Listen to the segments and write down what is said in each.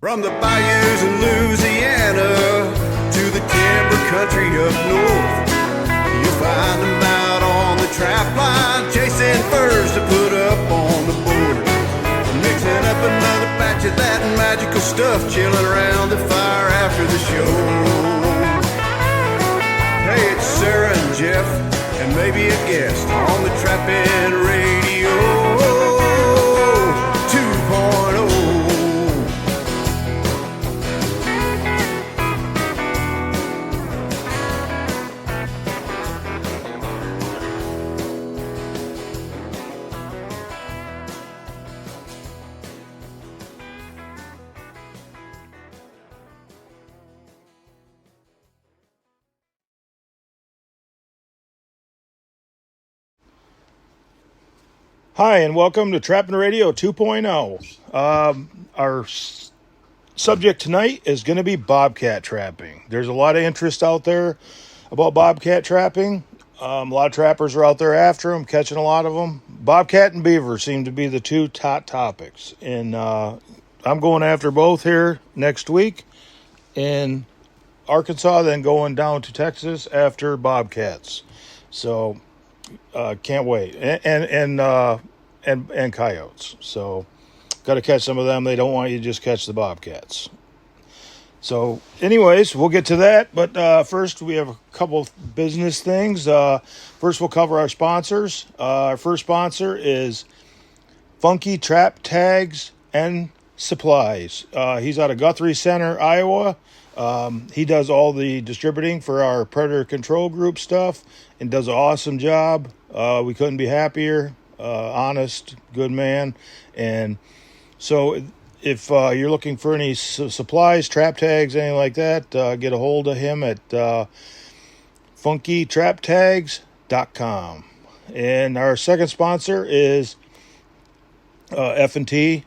From the bayous in Louisiana to the timber country up north, you'll find them out on the trap line, chasing furs to put up on the board. Mixing up another batch of that magical stuff, chilling around the fire after the show. Hey, it's Sarah and Jeff, and maybe a guest on the Trappin' Radio 2.0. Hi, and welcome to Trappin' Radio 2.0. Our subject tonight is going to be bobcat trapping. There's a lot of interest out there about bobcat trapping. A lot of trappers are out there after them, catching a lot of them. Bobcat and beaver seem to be the two top topics. And I'm going after both here next week in Arkansas, then going down to Texas after bobcats. So can't wait. And coyotes. So got to catch some of them. They don't want you to just catch the bobcats. So anyways, we'll get to that. But first, we have a couple business things. First, we'll cover our sponsors. Our first sponsor is Funky Trap Tags and Supplies. He's out of Guthrie Center, Iowa. He does all the distributing for our Predator Control Group stuff and does an awesome job. We couldn't be happier. Honest, good man. And so if you're looking for any supplies, trap tags, anything like that, get a hold of him at funkytraptags.com. And our second sponsor is F&T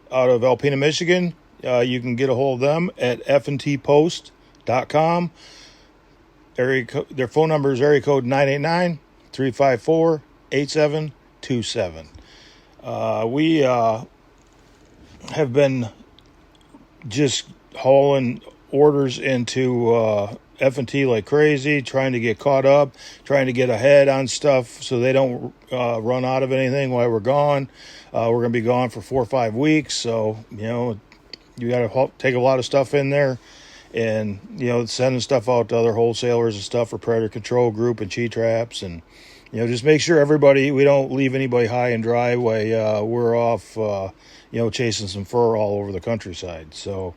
out of Alpena, Michigan. You can get a hold of them at fntpost.com. Their phone number is area code 989-354-8727. We have been just hauling orders into F&T like crazy, trying to get caught up, trying to get ahead on stuff so they don't run out of anything while we're gone. We're going to be gone for 4 or 5 weeks, so you got to take a lot of stuff in there. And, sending stuff out to other wholesalers and stuff for Predator Control Group and Cheat Traps. And, just make sure we don't leave anybody high and dry while we're off, chasing some fur all over the countryside. So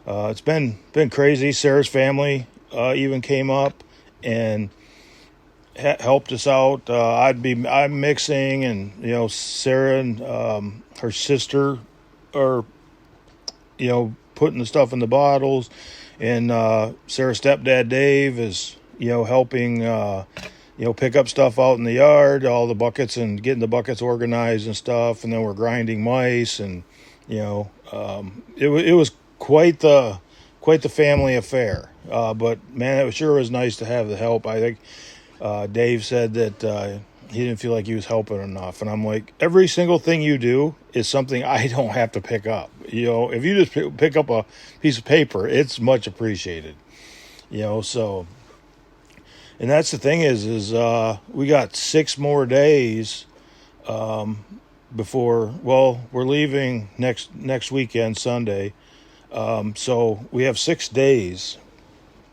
it's been crazy. Sarah's family even came up and helped us out. I'm mixing, and, Sarah and her sister are, putting the stuff in the bottles, and Sarah's stepdad Dave is helping pick up stuff out in the yard, all the buckets, and getting the buckets organized and stuff. And then we're grinding mice, and it was quite the family affair. But man, it sure was nice to have the help. I think Dave said that he didn't feel like he was helping enough. And I'm like, every single thing you do is something I don't have to pick up. If you just pick up a piece of paper, it's much appreciated. So, and that's the thing is we got 6 more days before, we're leaving next weekend, Sunday. So we have 6 days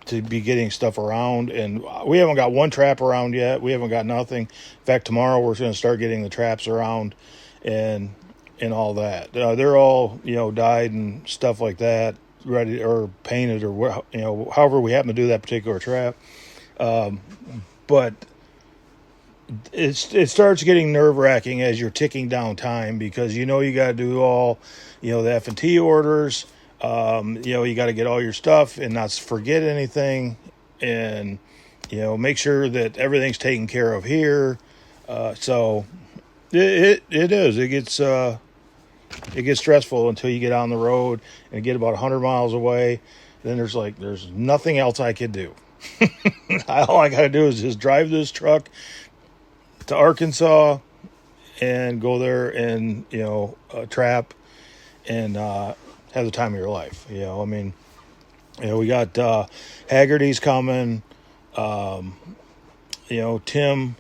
to be getting stuff around, and we haven't got one trap around yet. We haven't got nothing. In fact, tomorrow we're going to start getting the traps around and all that. They're all, dyed and stuff like that, ready or painted, or however we happen to do that particular trap. But it starts getting nerve-wracking as you're ticking down time, because you got to do all the F&T orders. You got to get all your stuff and not forget anything, and make sure that everything's taken care of here. So it gets stressful until you get on the road and get about 100 miles away. Then there's nothing else I could do. All I got to do is just drive this truck to Arkansas and go there and trap and have the time of your life. You know, I mean, you know, we got Haggerty's coming. You know, Tim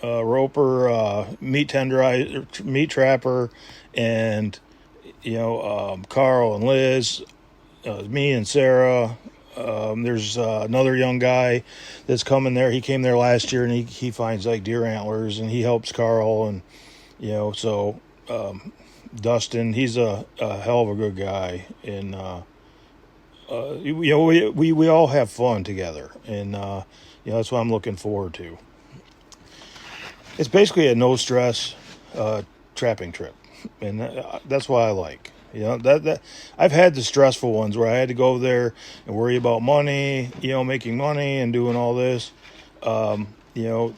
Roper, meat tenderizer, meat trapper, and you know, Carl and Liz, me and Sarah. There's another young guy that's coming there. He came there last year, and he finds like deer antlers, and he helps Carl, and you know, so Dustin, he's a hell of a good guy, and you know, we all have fun together, and you know, that's what I'm looking forward to. It's basically a no stress trapping trip, and that's what I like. You know, that I've had the stressful ones where I had to go there and worry about money, you know, making money and doing all this. You know,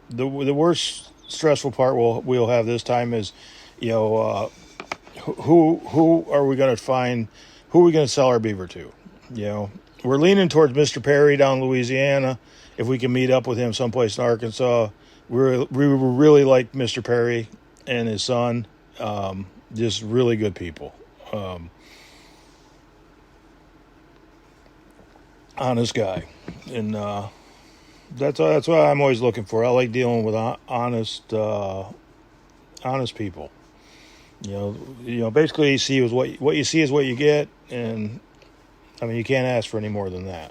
the worst stressful part we'll have this time is, you know, who are we going to find? Who are we going to sell our beaver to? You know, we're leaning towards Mr. Perry down in Louisiana. If we can meet up with him someplace in Arkansas, we really like Mr. Perry and his son. Just really good people. Honest guy. And that's what I'm always looking for. I like dealing with honest people. You know, basically what you see is what you get, and I mean, you can't ask for any more than that.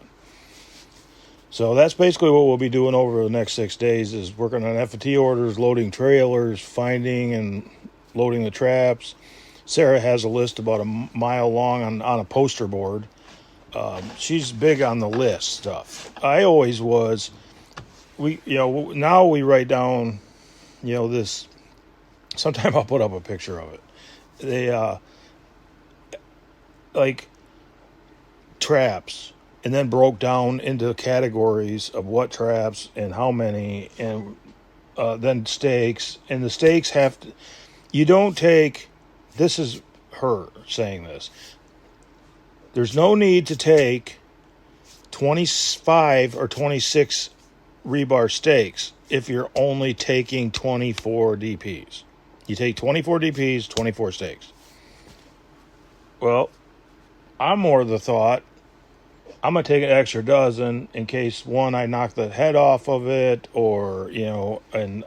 So that's basically what we'll be doing over the next 6 days, is working on F&T orders, loading trailers, finding and loading the traps. Sarah has a list about a mile long on a poster board. She's big on the list stuff. I always was. Now we write down, you know, this. Sometime I'll put up a picture of it. They like traps, and then broke down into categories of what traps and how many, and then stakes. And the stakes have to. You don't take. This is her saying this. There's no need to take 25 or 26 rebar stakes if you're only taking 24 DPs. You take 24 DPs, 24 stakes. Well, I'm more of the thought, I'm going to take an extra dozen in case, one, I knock the head off of it, or, you know, and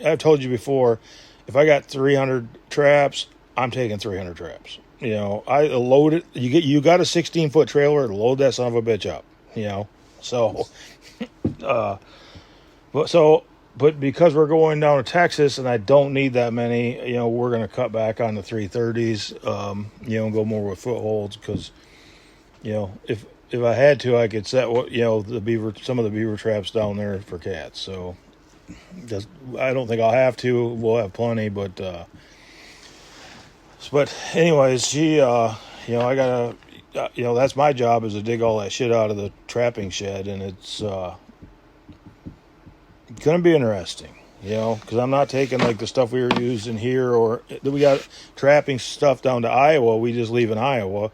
I've told you before, if I got 300 traps, I'm taking 300 traps. You know, I load it. You got a 16-foot trailer, load that son of a bitch up. You know, so, but because we're going down to Texas and I don't need that many, you know, we're going to cut back on the 330s. You know, and go more with footholds, because, you know, if I had to, I could set some of the beaver traps down there for cats. So, I don't think I'll have to. We'll have plenty, but anyways, she, you know, I gotta, you know, that's my job, is to dig all that shit out of the trapping shed, and it's gonna be interesting, you know, because I'm not taking like the stuff we were using here, or we got trapping stuff down to Iowa. We just leave in Iowa,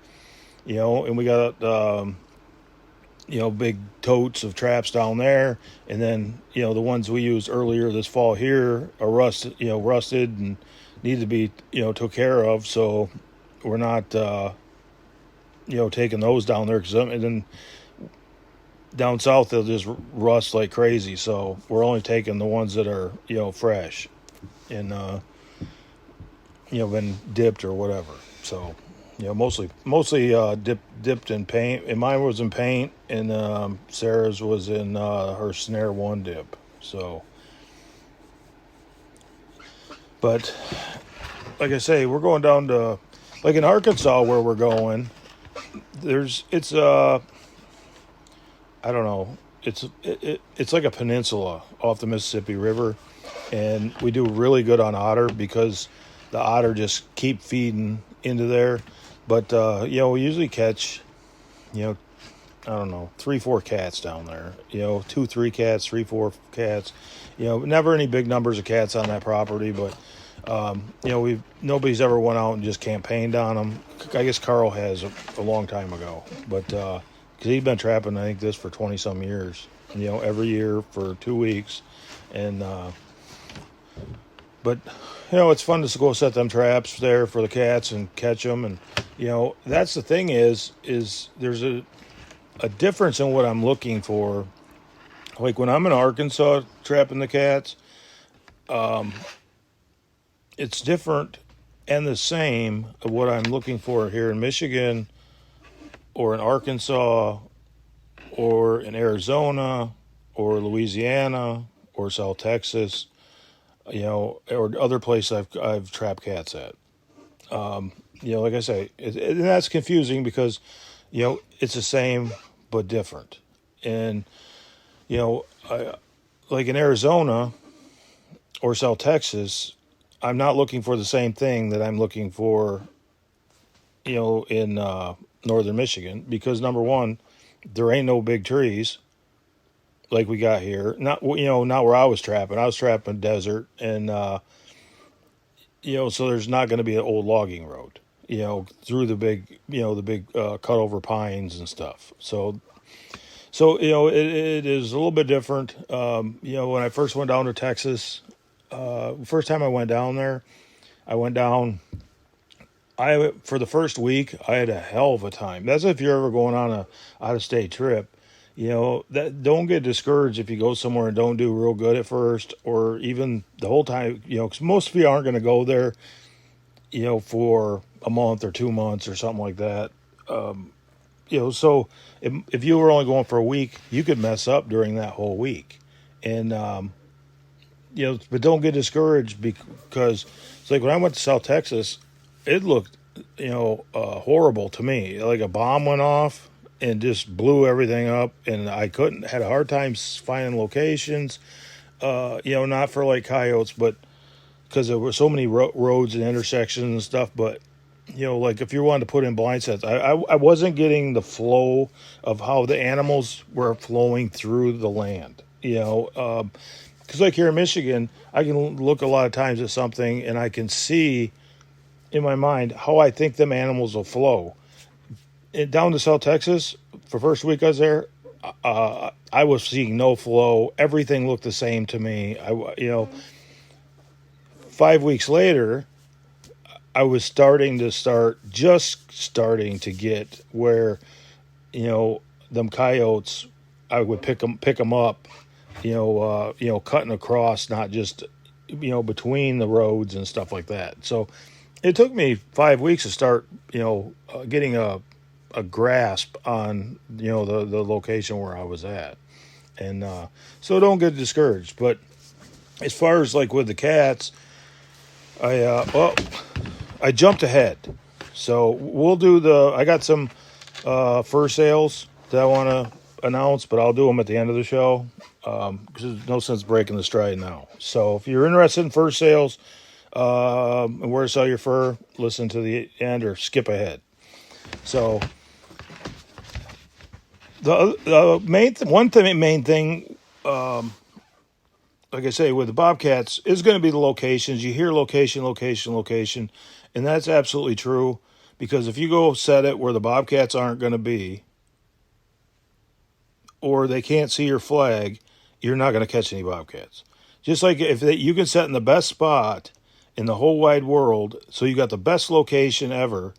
you know, and we got you know, big totes of traps down there, and then, you know, the ones we used earlier this fall here are rusted and need to be, you know, took care of. So we're not, you know, taking those down there, and then down south they'll just rust like crazy. So we're only taking the ones that are, you know, fresh and you know, been dipped or whatever. So, you know, mostly dipped in paint, and mine was in paint, and Sarah's was in her Snare 1 dip. So, but like I say, we're going down to, like in Arkansas where we're going. It's I don't know. It's like a peninsula off the Mississippi River, and we do really good on otter because the otter just keep feeding into there. But you know, we usually catch, you know, I don't know, 3-4 cats down there. You know, 2-3 cats, 3-4 cats. You know, never any big numbers of cats on that property, but you know, nobody's ever went out and just campaigned on them. I guess Carl has a long time ago, but because he's been trapping, I think, this for 20 some years. You know, every year for 2 weeks, and But it's fun to go set them traps there for the cats and catch them. And that's the thing is there's a difference in what I'm looking for. Like when I'm in Arkansas trapping the cats, it's different and the same of what I'm looking for here in Michigan or in Arkansas or in Arizona or Louisiana or South Texas, or other places I've trapped cats at. Like I say, and that's confusing because, it's the same but different. And, like in Arizona or South Texas, I'm not looking for the same thing that I'm looking for, in northern Michigan, because number one, there ain't no big trees like we got here. Not where I was trapping. I was trapping desert, and so there's not going to be an old logging road, through the big cut over pines and stuff. So it is a little bit different. When I first went down to Texas, first time I went down there, for the first week, I had a hell of a time. That's if you're ever going on a out-of-state trip. That don't get discouraged if you go somewhere and don't do real good at first, or even the whole time, because most of you aren't going to go there, for a month or 2 months or something like that. So if you were only going for a week, you could mess up during that whole week. And, but don't get discouraged, because it's like when I went to South Texas, it looked, horrible to me. Like a bomb went off and just blew everything up, and I had a hard time finding locations, not for like coyotes, but because there were so many roads and intersections and stuff. But, like if you wanted to put in blind sets, I wasn't getting the flow of how the animals were flowing through the land, because like here in Michigan, I can look a lot of times at something and I can see in my mind how I think them animals will flow. Down to South Texas, for first week I was there, I was seeing no flow. Everything looked the same to me. 5 weeks later, I was starting to get where, them coyotes, I would pick them up, cutting across, not just, between the roads and stuff like that. So it took me 5 weeks to start, getting a grasp on, the location where I was at. And so don't get discouraged. But as far as like with the cats, I jumped ahead. So we'll do I got some fur sales that I want to announce, but I'll do them at the end of the show, because there's no sense breaking the stride now. So if you're interested in fur sales and where to sell your fur, listen to the end or skip ahead. So the main thing, like I say, with the Bobcats is going to be the locations. You hear location, and that's absolutely true, because if you go set it where the Bobcats aren't going to be, or they can't see your flag, you're not going to catch any Bobcats. Just like you can set in the best spot in the whole wide world, so you got the best location ever.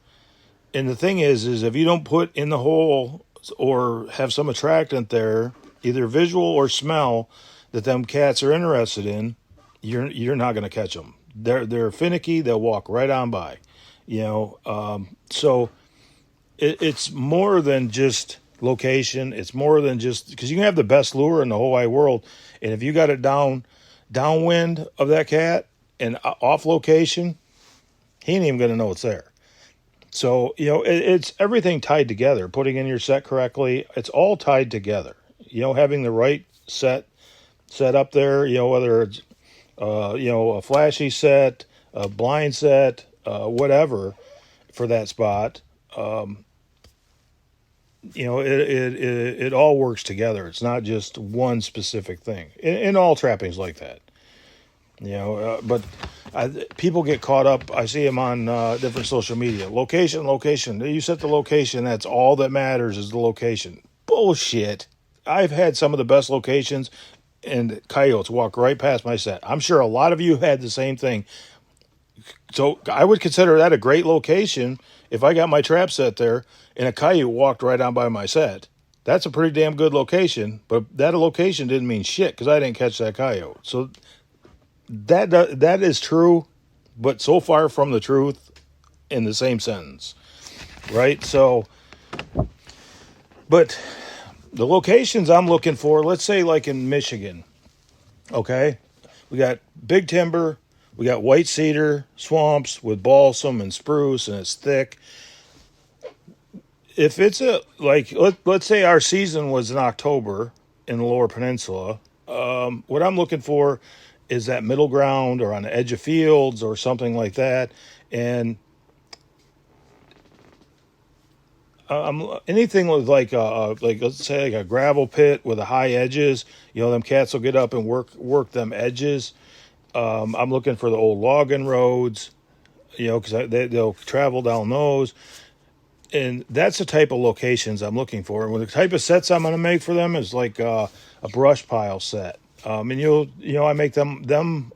And the thing is if you don't put in the hole or have some attractant there, either visual or smell, that them cats are interested in, you're not going to catch them. They're finicky. They'll walk right on by, So it's more than just location. It's more than just, because you can have the best lure in the whole wide world, and if you got it downwind of that cat and off location, he ain't even going to know it's there. So it's everything tied together. Putting in your set correctly, it's all tied together. Having the right set up there. Whether it's a flashy set, a blind set, whatever for that spot. It all works together. It's not just one specific thing. In all trappings like that. But people get caught up. I see them on different social media. Location. You set the location. That's all that matters is the location. Bullshit. I've had some of the best locations and coyotes walk right past my set. I'm sure a lot of you had the same thing. So I would consider that a great location if I got my trap set there and a coyote walked right on by my set. That's a pretty damn good location, but that location didn't mean shit because I didn't catch that coyote. So that is true, but so far from the truth in the same sentence, right? So, but the locations I'm looking for, let's say like in Michigan, okay? We got big timber, we got white cedar swamps with balsam and spruce, and it's thick. If it's let's say our season was in October in the Lower Peninsula, what I'm looking for is that middle ground or on the edge of fields or something like that, and anything with like let's say like a gravel pit with a high edges. Them cats will get up and work them edges. I'm looking for the old logging roads, because they'll travel down those. And that's the type of locations I'm looking for. And the type of sets I'm going to make for them is like a brush pile set. And I make them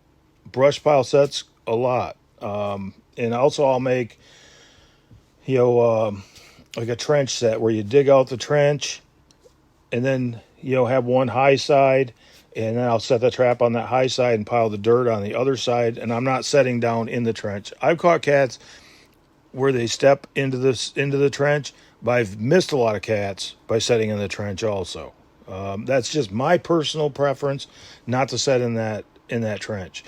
brush pile sets a lot. And also I'll make, like a trench set where you dig out the trench and then, have one high side, and then I'll set the trap on that high side and pile the dirt on the other side. And I'm not setting down in the trench. I've caught cats where they step into the trench, but I've missed a lot of cats by setting in the trench also. That's just my personal preference, not to set in that trench.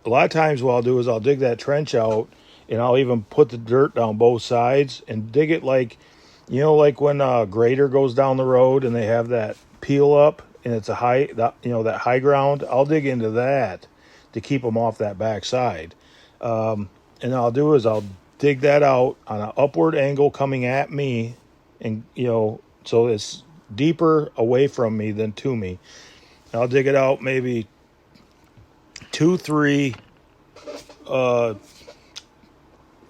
A lot of times what I'll do is I'll dig that trench out, and I'll even put the dirt down both sides and dig it like when a grader goes down the road and they have that peel up and it's that high ground. I'll dig into that to keep them off that back side. And I'll do is I'll dig that out on an upward angle coming at me, and so it's deeper away from me than to me. And I'll dig it out maybe 2-3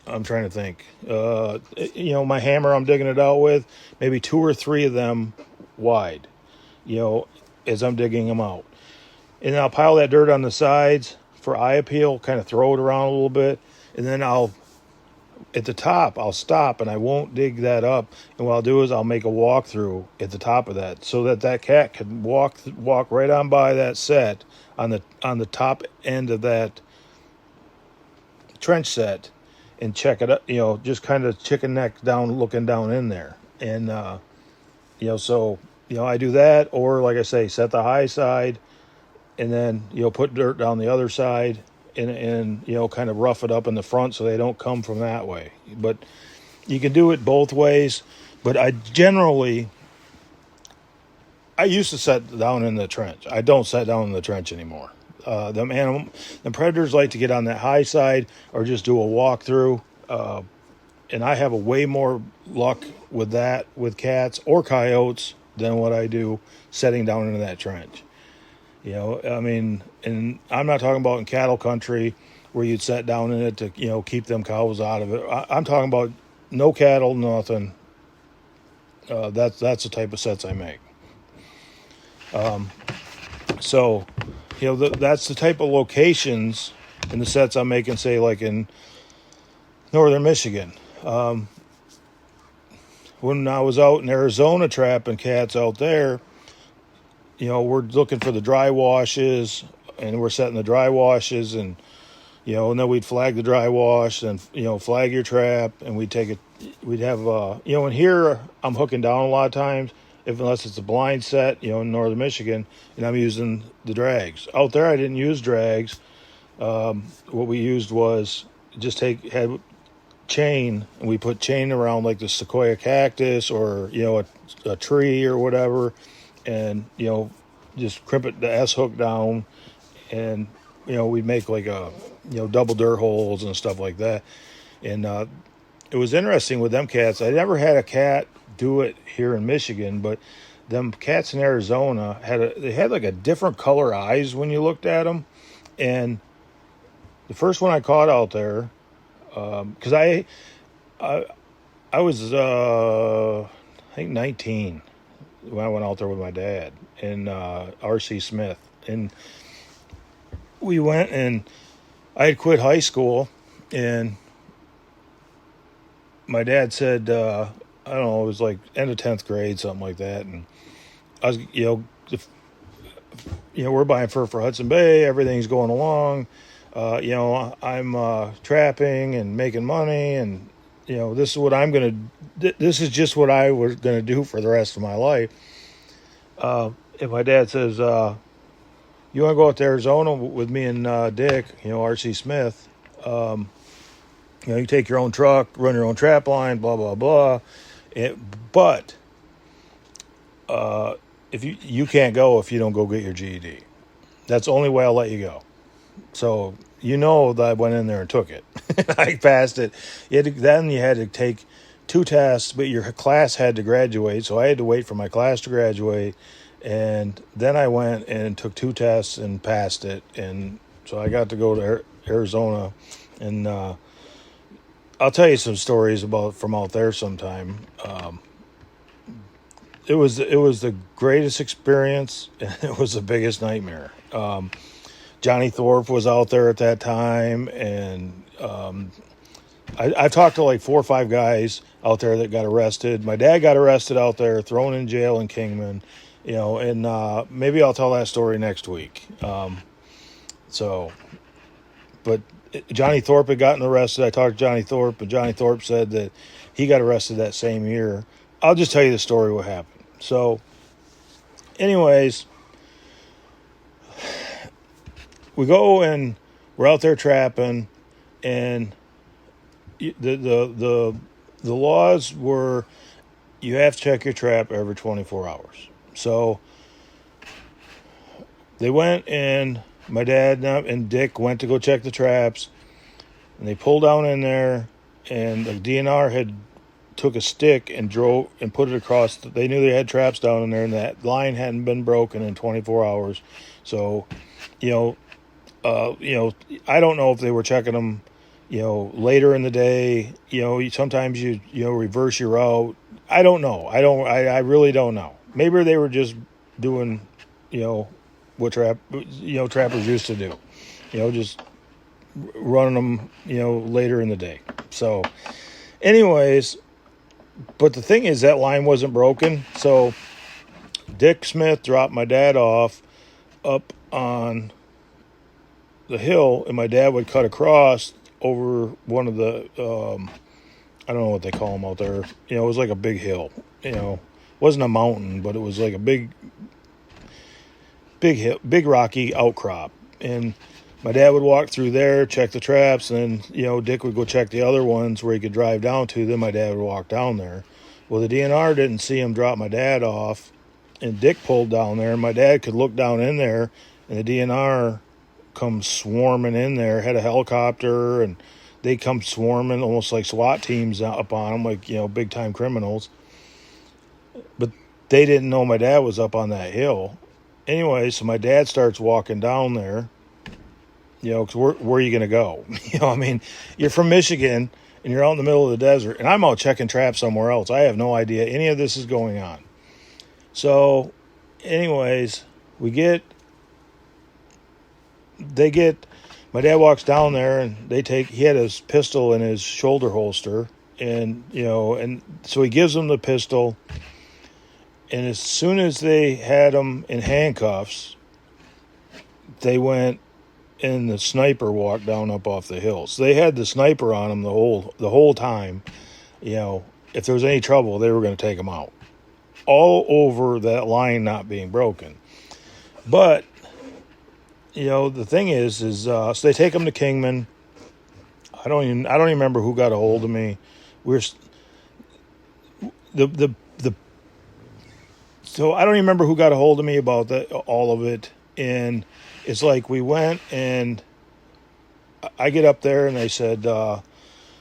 I'm trying to think my hammer I'm digging it out with, maybe 2 or 3 of them wide, as I'm digging them out. And I'll pile that dirt on the sides for eye appeal, kind of throw it around a little bit, and then at the top, I'll stop and I won't dig that up. And what I'll do is I'll make a walkthrough at the top of that so that cat can walk right on by that set on the top end of that trench set and check it up, just kind of chicken neck down, looking down in there. And, so, I do that, or like I say, set the high side and then, put dirt down the other side. And kind of rough it up in the front so they don't come from that way. But you can do it both ways. But I used to set down in the trench. I don't set down in the trench anymore. The predators like to get on that high side or just do a walkthrough. And I have a way more luck with that with cats or coyotes than what I do setting down into that trench. And I'm not talking about in cattle country where you'd set down in it to, keep them cows out of it. I'm talking about no cattle, nothing. That's the type of sets I make. So, that's the type of locations in the sets I'm making, say, like in northern Michigan. When I was out in Arizona trapping cats out there, we're looking for the dry washes, and we're setting the dry washes, and and then we'd flag the dry wash, and flag your trap, and we'd have and here I'm hooking down a lot of times, unless it's a blind set, in northern Michigan, and I'm using the drags. Out there I didn't use drags. What we used was had chain, and we put chain around like the sequoia cactus or a tree or whatever, and just crimp it, the S hook down, and we'd make like a double dirt holes and stuff like that. And it was interesting with them cats. I never had a cat do it here in Michigan, but them cats in Arizona had like a different color eyes when you looked at them. And the first one I caught out there, because I was I think 19 when I went out there with my dad in R.C. Smith, And we went, and I had quit high school, and my dad said, I don't know, it was like end of 10th grade, something like that. And I was, we're buying fur for Hudson Bay. Everything's going along. I'm trapping and making money, and this is what I'm gonna. This is just what I was gonna do for the rest of my life. And my dad says, "You want to go out to Arizona with me and Dick? R.C. Smith. You take your own truck, run your own trap line, blah blah blah. But if you can't go if you don't go get your GED. That's the only way I'll let you go." So that I went in there and took it. I passed it. Then you had to take 2 tests, but your class had to graduate. So I had to wait for my class to graduate. And then I went and took 2 tests and passed it. And so I got to go to Arizona. And I'll tell you some stories from out there sometime. It was the greatest experience, and it was the biggest nightmare. Johnny Thorpe was out there at that time, and I talked to like 4 or 5 guys out there that got arrested. My dad got arrested out there, thrown in jail in Kingman, and maybe I'll tell that story next week. But Johnny Thorpe had gotten arrested. I talked to Johnny Thorpe, and Johnny Thorpe said that he got arrested that same year. I'll just tell you the story what happened. So, anyways, we go and we're out there trapping, and the laws were you have to check your trap every 24 hours. So they went, and my dad and Dick went to go check the traps, and they pulled down in there, and the DNR had took a stick and drove and put it across. They knew they had traps down in there, and that line hadn't been broken in 24 hours. So, I don't know if they were checking them, later in the day. Sometimes you reverse your route. I don't know. I really don't know. Maybe they were just doing, what trappers used to do. Just running them, later in the day. So, anyways. But the thing is, that line wasn't broken. So Dick Smith dropped my dad off up on the hill, and my dad would cut across over one of the, I don't know what they call them out there. It was like a big hill. It wasn't a mountain, but it was like a big hill, big rocky outcrop. And my dad would walk through there, check the traps, and then, Dick would go check the other ones where he could drive down to. Then my dad would walk down there. Well, the DNR didn't see him drop my dad off, and Dick pulled down there, and my dad could look down in there, and the DNR come swarming in there, had a helicopter, and they come swarming almost like SWAT teams up on them, like, big-time criminals. But they didn't know my dad was up on that hill. Anyway, so my dad starts walking down there. Because where are you going to go? You're from Michigan, and you're out in the middle of the desert, and I'm out checking traps somewhere else. I have no idea any of this is going on. So, anyways, my dad walks down there, and he had his pistol in his shoulder holster, and so he gives them the pistol, and as soon as they had him in handcuffs, they went, and the sniper walked down up off the hill. So they had the sniper on him the whole time. If there was any trouble, they were going to take him out. All over that line not being broken. But, the thing is so they take him to Kingman. I don't even remember who got a hold of me. So I don't even remember who got a hold of me about all of it. And it's like we went, and I get up there, and they said, I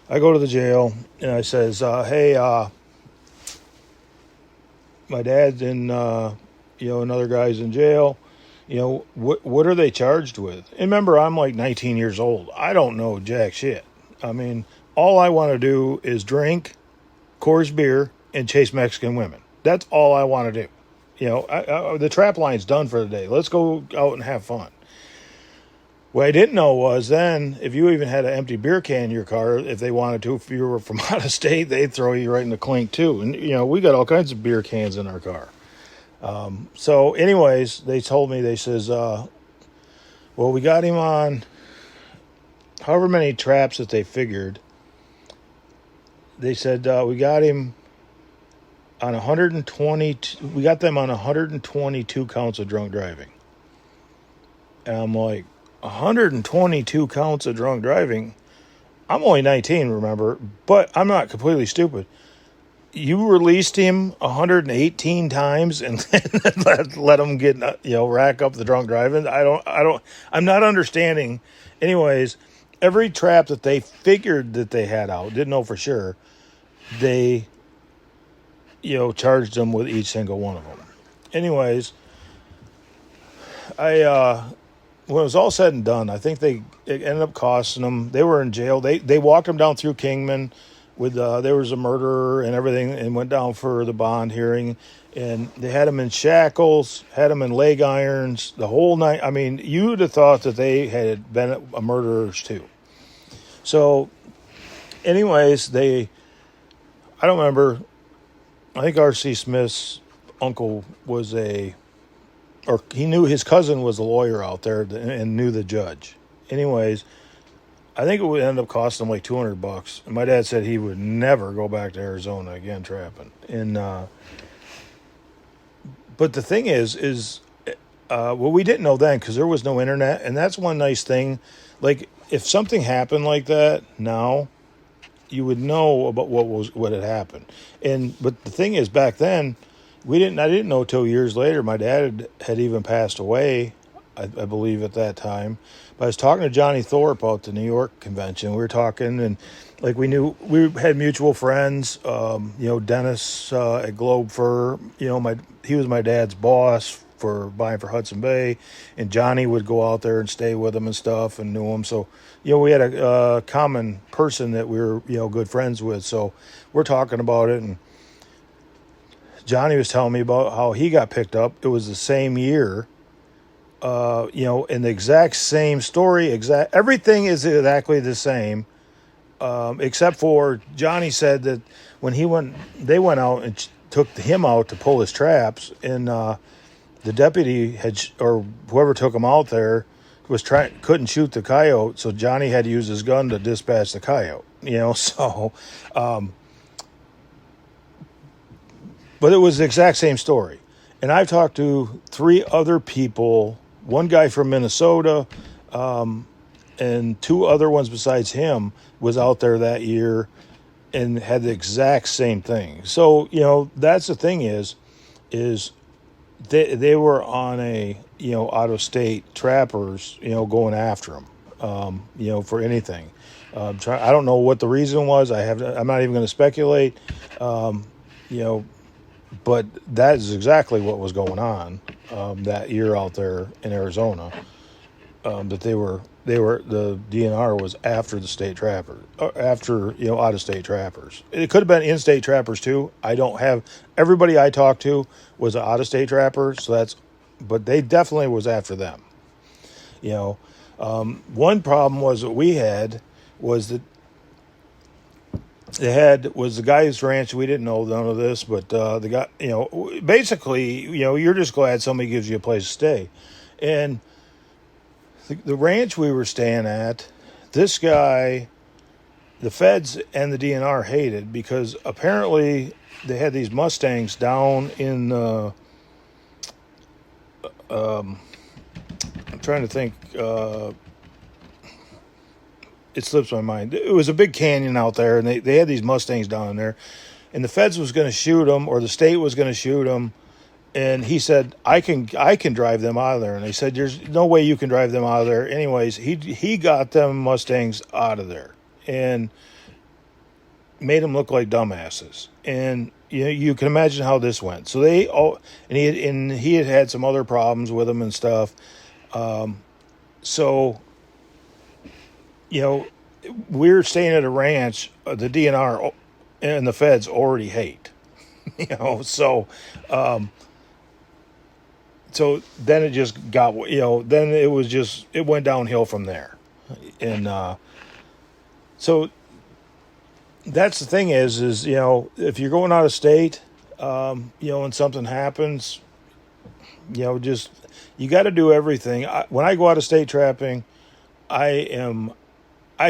go to the jail, and I says, hey, my dad's in, another guy's in jail. What are they charged with? And remember, I'm like 19 years old. I don't know jack shit. All I want to do is drink Coors beer and chase Mexican women. That's all I want to do. The trap line's done for the day. Let's go out and have fun. What I didn't know was then, if you even had an empty beer can in your car, if they wanted to, if you were from out of state, they'd throw you right in the clink too. And, we got all kinds of beer cans in our car. So anyways, they told me, they says, well, we got him on however many traps that they figured. They said, we got him on 120, we got them on 122 counts of drunk driving. And I'm like, 122 counts of drunk driving? I'm only 19, remember, but I'm not completely stupid. You released him 118 times and let him get, rack up the drunk driving. I'm not understanding. Anyways, every trap that they figured that they had out, didn't know for sure, they, charged them with each single one of them. Anyways, when it was all said and done, I think it ended up costing them. They were in jail. They walked them down through Kingman with there was a murderer and everything, and went down for the bond hearing. And they had them in shackles, had them in leg irons, the whole night. I mean, you'd have thought that they had been murderers too. So, anyways, I don't remember. I think R.C. Smith's uncle was he knew his cousin was a lawyer out there and knew the judge. Anyways, I think it would end up costing him like $200. And my dad said he would never go back to Arizona again trapping. And but the thing is we didn't know then because there was no internet, and that's one nice thing. Like if something happened like that now, you would know about what had happened. But the thing is, back then, I didn't know till years later. My dad had even passed away, I believe, at that time. But I was talking to Johnny Thorpe out the New York convention. We were talking, and like we had mutual friends. Dennis at Globe Fur. He was my dad's boss for buying for Hudson Bay, and Johnny would go out there and stay with him and stuff, and knew him. So we had a common person that we were good friends with. So we're talking about it, and Johnny was telling me about how he got picked up. It was the same year, in the exact same story. Everything is exactly the same, except for Johnny said that when they went out and took him out to pull his traps, and the deputy or whoever took him out there couldn't shoot the coyote, so Johnny had to use his gun to dispatch the coyote. So. But it was the exact same story. And I've talked to 3 other people, one guy from Minnesota, and 2 other ones besides him was out there that year and had the exact same thing. So, that's the thing is they were on a, out-of-state trappers, going after them, for anything. I don't know what the reason was. I'm not even going to speculate, but that is exactly what was going on that year out there in Arizona. That the DNR was after the state trappers, after out of state trappers. It could have been in state trappers too. I don't have everybody I talked to was an out of state trapper, but they definitely was after them. One problem was that we had was that. Was the guy's ranch. We didn't know none of this, but the guy, basically, you're just glad somebody gives you a place to stay. And the ranch we were staying at, this guy, the feds and the DNR hated because apparently they had these Mustangs down in the, I'm trying to think, it slips my mind. It was a big canyon out there, and they had these Mustangs down in there, and the feds was going to shoot them, or the state was going to shoot them, and he said, I can drive them out of there. And they said, there's no way you can drive them out of there. Anyways, he got them Mustangs out of there and made them look like dumbasses. And you can imagine how this went. So he had some other problems with them and stuff. So we're staying at a ranch the DNR and the feds already hate. So so then it just got, then it went downhill from there. And so that's the thing is, if you're going out of state, and something happens, just, you got to do everything. When I go out of state trapping, I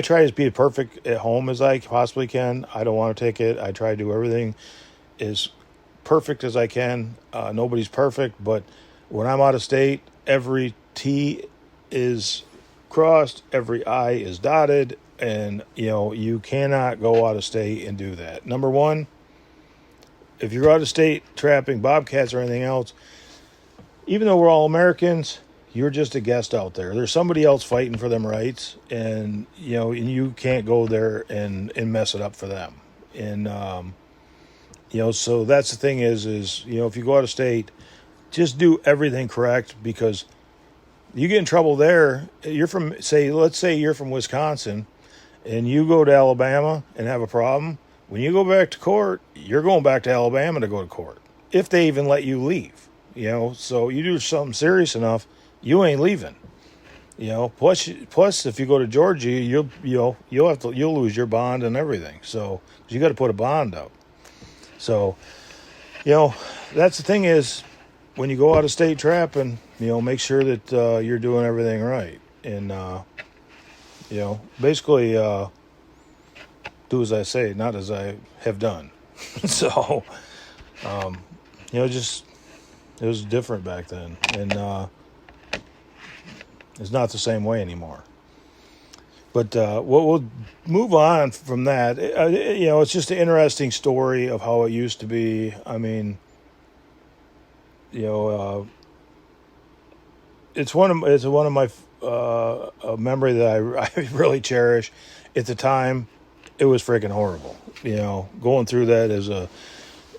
try to be as perfect at home as I possibly can. I don't want to take it. I try to do everything as perfect as I can. Nobody's perfect, but when I'm out of state, every T is crossed, every I is dotted, and you cannot go out of state and do that. Number one, if you're out of state trapping bobcats or anything else, even though we're all Americans, you're just a guest out there. There's somebody else fighting for them rights, and you can't go there and mess it up for them. And so that's the thing is if you go out of state, just do everything correct, because you get in trouble there. Let's say you're from Wisconsin, and you go to Alabama and have a problem. When you go back to court, you're going back to Alabama to go to court, if they even let you leave. So you do something serious enough, you ain't leaving. Plus if you go to Georgia, you'll lose your bond and everything. So you got to put a bond out. So that's the thing is, when you go out of state trapping, make sure that you're doing everything right, and basically do as I say, not as I have done. So just, it was different back then, and it's not the same way anymore. But we'll move on from that. It's just an interesting story of how it used to be. I mean, it's one of my a memory that I really cherish. At the time, it was freaking horrible. Going through that as a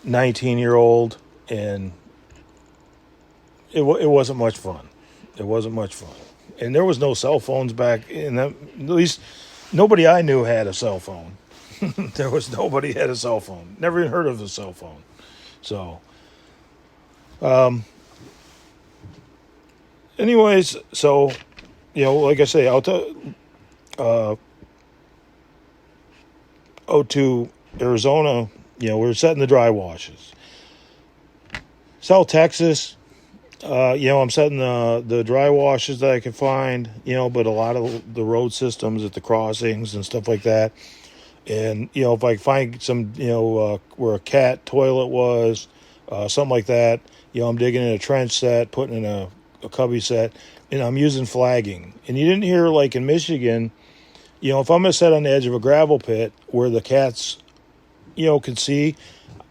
19-year-old, and it wasn't much fun. It wasn't much fun. And there was no cell phones back in that. At least nobody I knew had a cell phone. There was nobody had a cell phone. Never even heard of a cell phone. So, anyways, so, like I say, out to Arizona, we're setting the dry washes. South Texas, I'm setting the dry washes that I can find, but a lot of the road systems at the crossings and stuff like that. And, if I find some, where a cat toilet was, something like that, I'm digging in a trench set, putting in a cubby set, and I'm using flagging. And you didn't hear, like in Michigan, if I'm going to set on the edge of a gravel pit where the cats, can see,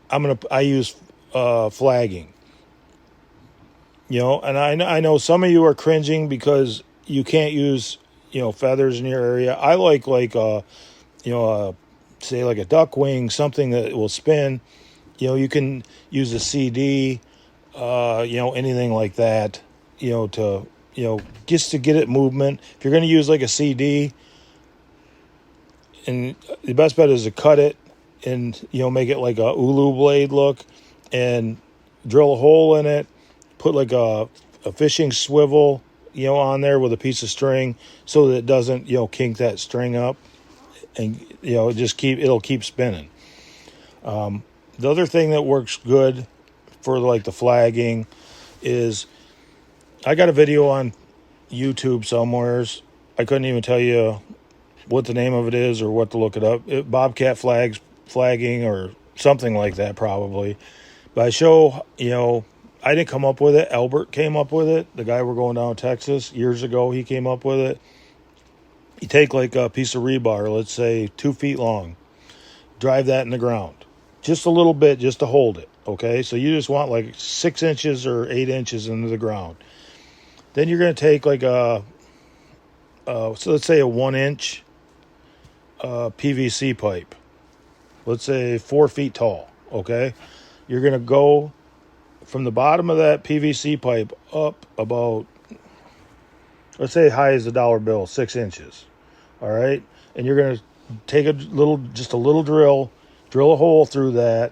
I use flagging. And I know some of you are cringing because you can't use, feathers in your area. I like say like a duck wing, something that will spin. You can use a CD, anything like that, to, just to get it movement. If you're going to use like a CD, and the best bet is to cut it and, make it like a ulu blade look, and drill a hole in it. Put like a fishing swivel, on there with a piece of string so that it doesn't, kink that string up, and, it'll keep spinning. The other thing that works good for like the flagging is, I got a video on YouTube somewheres. I couldn't even tell you what the name of it is or what to look it up. Bobcat flagging or something like that probably. But I show, I didn't come up with it. Albert came up with it. The guy we're going down to Texas years ago, he came up with it. You take like a piece of rebar, let's say 2 feet long, drive that in the ground. Just a little bit, just to hold it, okay? So you just want like 6 inches or 8 inches into the ground. Then you're going to take like so let's say a 1-inch PVC pipe. Let's say 4 feet tall, okay? You're going to go from the bottom of that PVC pipe up about, let's say high as a dollar bill, 6 inches. All right. And you're going to take just a little drill a hole through that.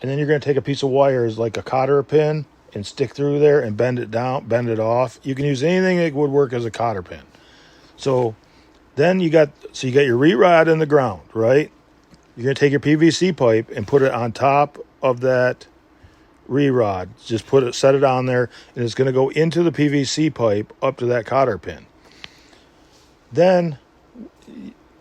And then you're going to take a piece of wire, like a cotter pin, and stick through there and bend it down, bend it off. You can use anything that would work as a cotter pin. So then you got your re-rod in the ground, right? You're going to take your PVC pipe and put it on top of that re-rod. Just set it on there, and it's going to go into the PVC pipe up to that cotter pin. Then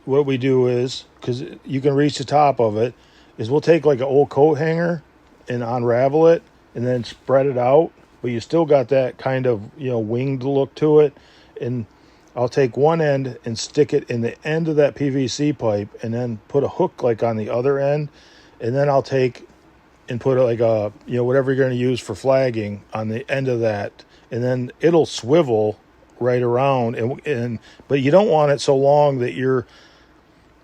what we do is, because you can reach the top of it, is we'll take like an old coat hanger and unravel it and then spread it out, but you still got that kind of, winged look to it. And I'll take one end and stick it in the end of that PVC pipe and then put a hook like on the other end. And then I'll take and put like a, whatever you're going to use for flagging on the end of that. And then it'll swivel right around. But you don't want it so long that you're,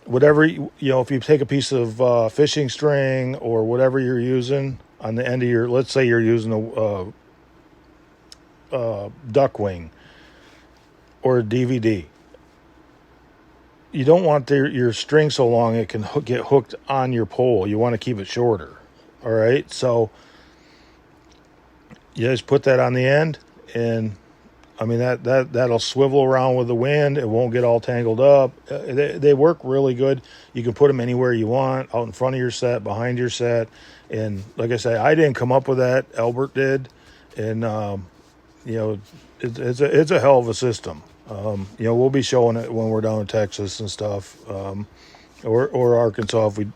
whatever, if you take a piece of fishing string or whatever you're using on the end of your, let's say you're using a duck wing or a DVD. You don't want your string so long it can get hooked on your pole. You want to keep it shorter. All right. So you just put that on the end, and I mean, that'll swivel around with the wind. It won't get all tangled up. They work really good. You can put them anywhere you want, out in front of your set, behind your set. And like I say, I didn't come up with that. Albert did. And, it's a hell of a system. We'll be showing it when we're down in Texas and stuff, or Arkansas if we,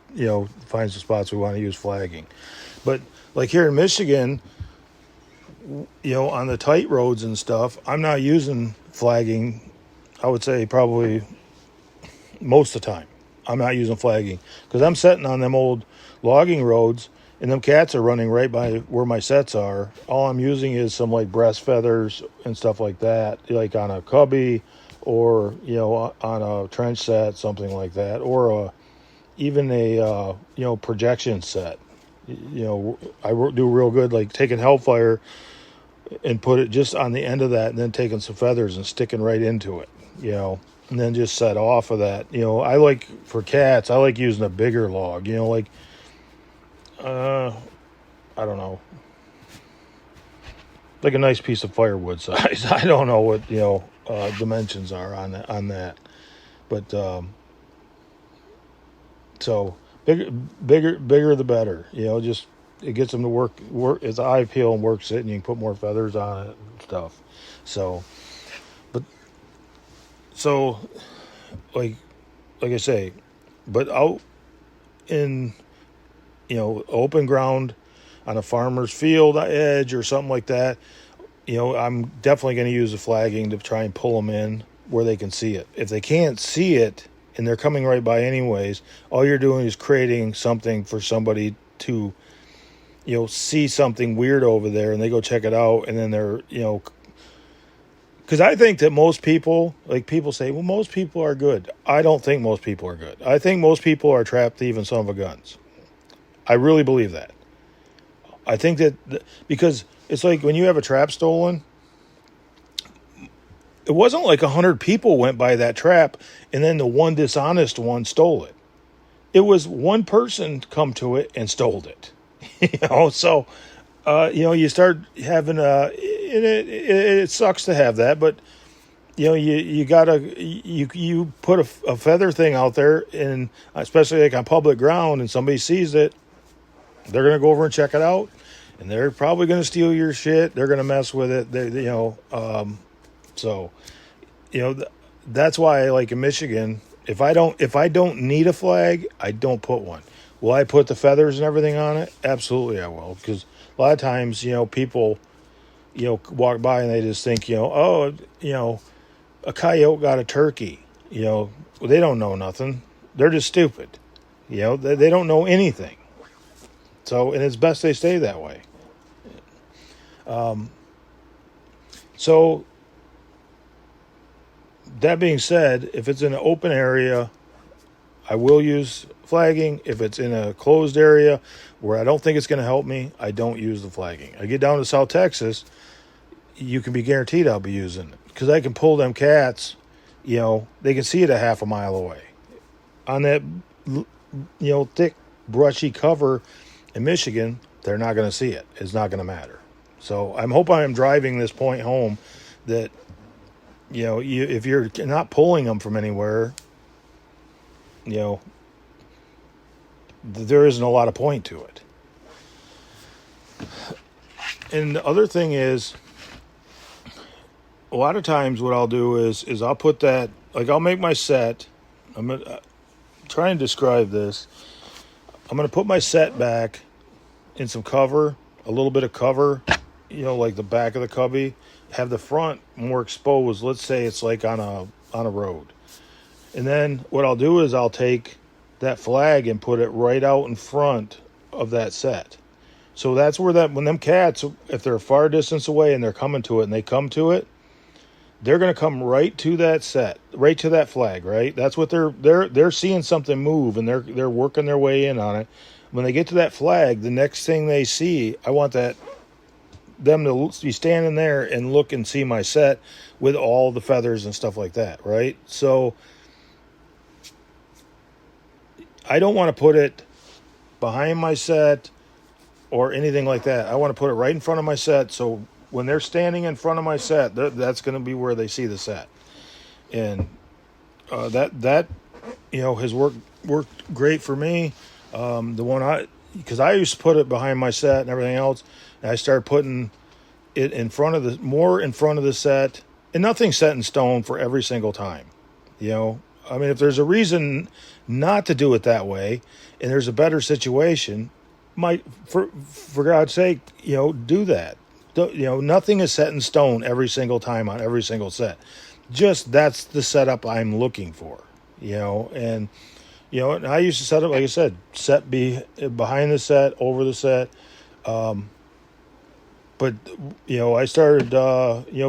find some spots we want to use flagging. But like here in Michigan, on the tight roads and stuff, I'm not using flagging. I would say probably most of the time I'm not using flagging because I'm setting on them old logging roads and them cats are running right by where my sets are. All I'm using is some like breast feathers and stuff like that, like on a cubby or, on a trench set, something like that, or even a projection set. I do real good, like taking Hellfire and put it just on the end of that and then taking some feathers and sticking right into it, and then just set off of that. I like, for cats, I like using a bigger log, I don't know, like a nice piece of firewood size. I don't know what, dimensions are on that. But, so bigger the better, just, it gets them to work. It's eye peel and works it, and you can put more feathers on it and stuff. So like I say, but out in, open ground on a farmer's field edge or something like that, I'm definitely going to use the flagging to try and pull them in where they can see it. If they can't see it and they're coming right by anyways, all you're doing is creating something for somebody to, see something weird over there and they go check it out, and then they're, because I think that most people, like people say, well, most people are good. I don't think most people are good. I think most people are trap thieving son of a guns. I really believe that. I think that because it's like when you have a trap stolen, it wasn't like 100 people went by that trap and then the one dishonest one stole it. It was one person come to it and stole it. So, you start having it sucks to have that, but, you gotta, you put a feather thing out there, and especially like on public ground, and somebody sees it, they're going to go over and check it out, and they're probably going to steal your shit. They're going to mess with it. That's why, like in Michigan, if I don't need a flag, I don't put one. Will I put the feathers and everything on it? Absolutely I will, because a lot of times, people, walk by and they just think, a coyote got a turkey. They don't know nothing. They're just stupid. They don't know anything. So, and it's best they stay that way. So, that being said, if it's in an open area, I will use flagging. If it's in a closed area where I don't think it's going to help me, I don't use the flagging. I get down to South Texas, you can be guaranteed I'll be using it, because I can pull them cats, they can see it a half a mile away. On that, thick, brushy cover in Michigan, they're not going to see it. It's not going to matter. So I'm hoping I'm driving this point home that, if you're not pulling them from anywhere, there isn't a lot of point to it. And the other thing is, a lot of times what I'll do is I'll put that, like I'll make my set. I'm going to try and describe this. I'm going to put my set back in some cover, a little bit of cover, like the back of the cubby, have the front more exposed. Let's say it's like on a road. And then what I'll do is I'll take that flag and put it right out in front of that set. So that's where when them cats, if they're a far distance away and they're coming to it and they come to it, they're going to come right to that set, right to that flag, right? That's what they're seeing something move, and they're working their way in on it. When they get to that flag, the next thing they see, I want them to be standing there and look and see my set with all the feathers and stuff like that, right? So I don't want to put it behind my set or anything like that. I want to put it right in front of my set, so when they're standing in front of my set, that's going to be where they see the set. And that has worked great for me. Because I used to put it behind my set and everything else, and I started putting it more in front of the set, and nothing's set in stone for every single time. I mean, if there's a reason not to do it that way, and there's a better situation, for God's sake, do that. Nothing is set in stone every single time on every single set. Just that's the setup I'm looking for, and I used to set up, like I said, behind the set, over the set. But I started,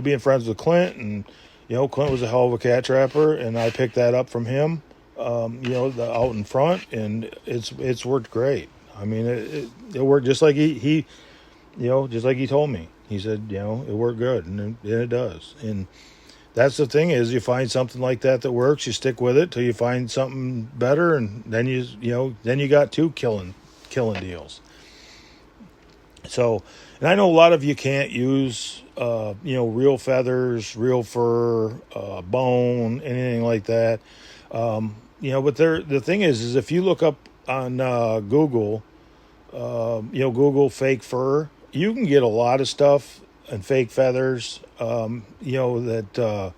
being friends with Clint, and, Clint was a hell of a cat trapper, and I picked that up from him, out in front, and it's worked great. I mean, it worked just like he just like he told me. He said, it worked good, and it does. And that's the thing is, you find something like that works, you stick with it till you find something better, and then you got two killing deals. So, and I know a lot of you can't use real feathers, real fur, bone, anything like that. But the thing is if you look up on Google, Google fake fur, you can get a lot of stuff and fake feathers. That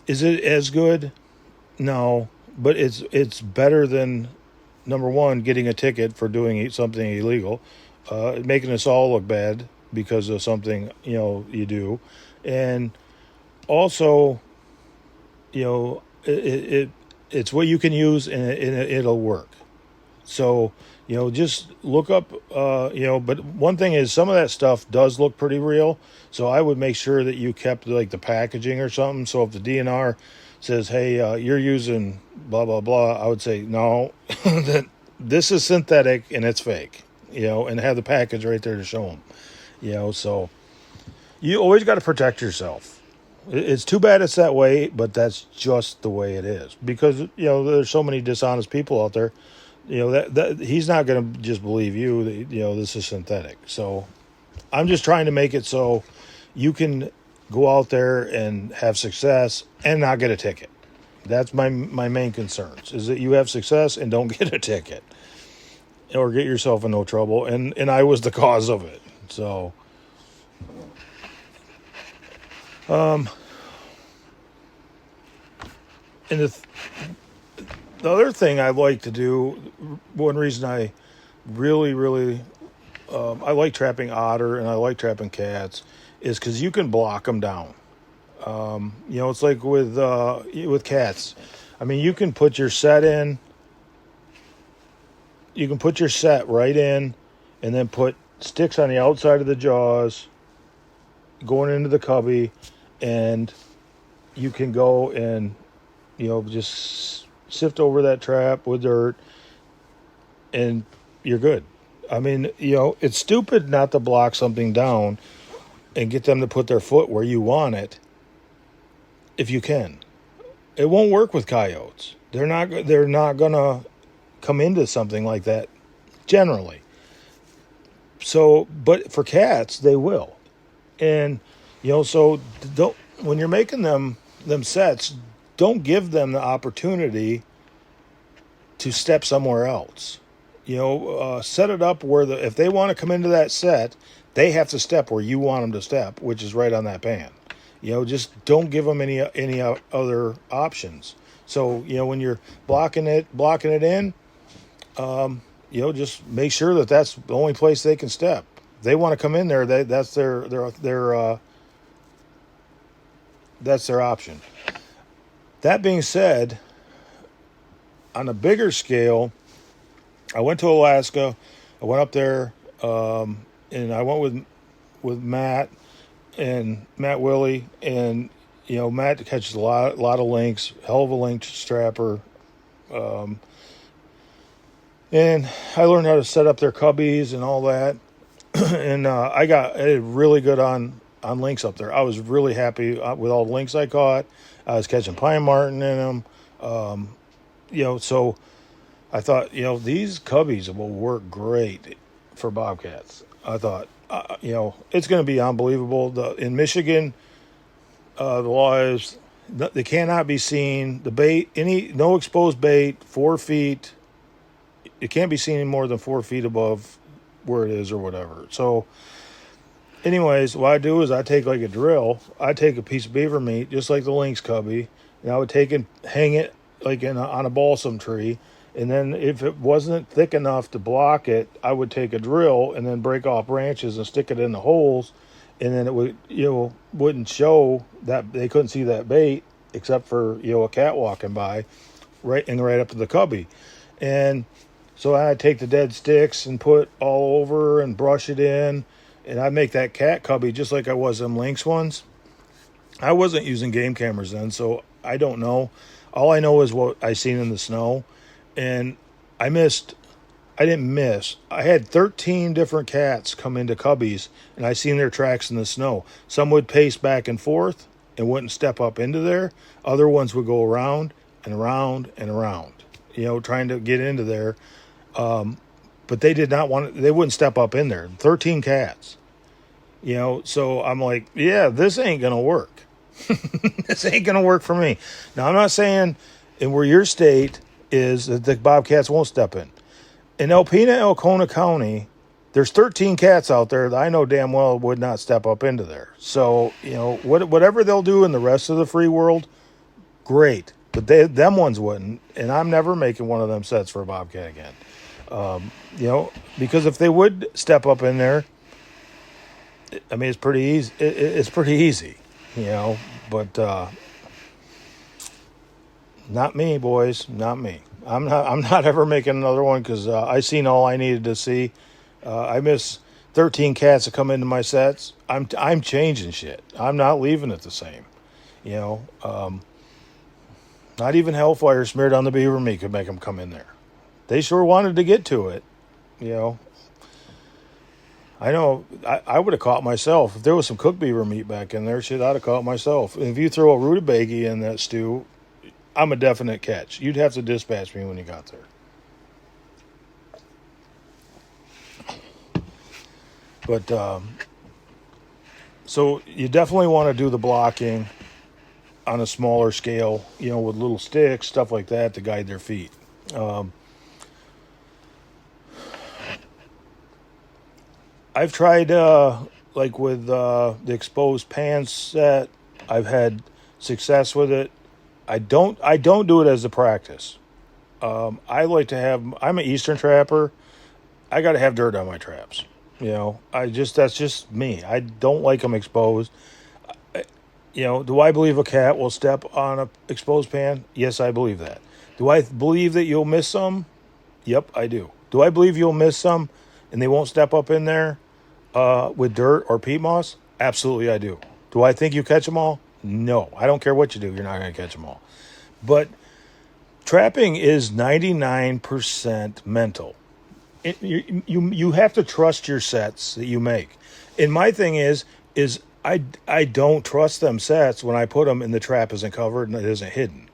is it as good? No, but it's better than, number one, getting a ticket for doing something illegal, making us all look bad because of something you do, and also it's what you can use and it'll work. So just look up, but one thing is some of that stuff does look pretty real. So I would make sure that you kept like the packaging or something. So if the DNR says, hey, you're using blah, blah, blah, I would say, no, that this is synthetic and it's fake, and have the package right there to show them, so you always got to protect yourself. It's too bad it's that way, but that's just the way it is because, there's so many dishonest people out there. That he's not going to just believe you that, this is synthetic. So I'm just trying to make it so you can go out there and have success and not get a ticket. That's my main concerns, is that you have success and don't get a ticket or get yourself in no trouble. And I was the cause of it. So, and the other thing I like to do, one reason I really, I like trapping otter and I like trapping cats, is because you can block them down. It's like with cats. I mean, you can put your set in. You can put your set right in, and then put sticks on the outside of the jaws, going into the cubby, and you can go and just sift over that trap with dirt, and you're good. I mean, it's stupid not to block something down and get them to put their foot where you want it if you can. It won't work with coyotes. They're not going to come into something like that generally. So, but for cats, they will. And so don't, when you're making them sets, don't give them the opportunity to step somewhere else. Set it up where if they want to come into that set, they have to step where you want them to step, which is right on that pan. Just don't give them any other options. So when you're blocking it in, just make sure that that's the only place they can step. If they want to come in there, that's their option. That being said, on a bigger scale, I went to Alaska. I went up there, and I went with Matt Willie, and Matt catches a lot of lynx, hell of a lynx strapper, and I learned how to set up their cubbies and all that, and I did really good on lynx up there. I was really happy with all the lynx I caught. I was catching pine marten in them, so I thought, these cubbies will work great for bobcats. I thought, it's going to be unbelievable. In Michigan, the law is they cannot be seen. The bait, no exposed bait, 4 feet. It can't be seen any more than 4 feet above where it is or whatever. So, anyways, what I do is I take like a drill. I take a piece of beaver meat, just like the lynx cubby, and I would take and hang it like on a balsam tree. And then if it wasn't thick enough to block it, I would take a drill and then break off branches and stick it in the holes. And then it would, wouldn't show that they couldn't see that bait except for, a cat walking by right up to the cubby. And so I'd take the dead sticks and put all over and brush it in. And I'd make that cat cubby just like I was them lynx ones. I wasn't using game cameras then, so I don't know. All I know is what I seen in the snow. And I didn't miss. I had 13 different cats come into cubbies, and I seen their tracks in the snow. Some would pace back and forth and wouldn't step up into there. Other ones would go around and around and around, trying to get into there. But they did not they wouldn't step up in there. 13 cats, so I'm like, yeah, this ain't going to work. This ain't going to work for me. Now, I'm not saying in where your state is that the bobcats won't step in. In Elkona County, there's 13 cats out there that I know damn well would not step up into there. So, whatever they'll do in the rest of the free world, great. But them ones wouldn't, and I'm never making one of them sets for a bobcat again. Because if they would step up in there, I mean, it's pretty easy. It's pretty easy, but not me, boys, not me. I'm not ever making another one because I seen all I needed to see. I miss 13 cats that come into my sets. I'm changing shit. I'm not leaving it the same. Not even hellfire smeared on the beaver meat could make them come in there. They sure wanted to get to it. I know I would have caught myself. If there was some cooked beaver meat back in there, shit, I'd have caught myself. If you throw a rutabaga in that stew, I'm a definite catch. You'd have to dispatch me when you got there. But, so you definitely want to do the blocking on a smaller scale, with little sticks, stuff like that to guide their feet. I've tried, like with the exposed pan set, I've had success with it. I don't do it as a practice. I like to have, I'm an Eastern trapper. I got to have dirt on my traps. That's just me. I don't like them exposed. Do I believe a cat will step on an exposed pan? Yes, I believe that. Do I believe that you'll miss some? Yep, I do. Do I believe you'll miss some and they won't step up in there with dirt or peat moss? Absolutely, I do. Do I think you catch them all? No. I don't care what you do. You're not going to catch them all. But trapping is 99% mental. You have to trust your sets that you make. And my thing is I don't trust them sets when I put them and the trap isn't covered and it isn't hidden.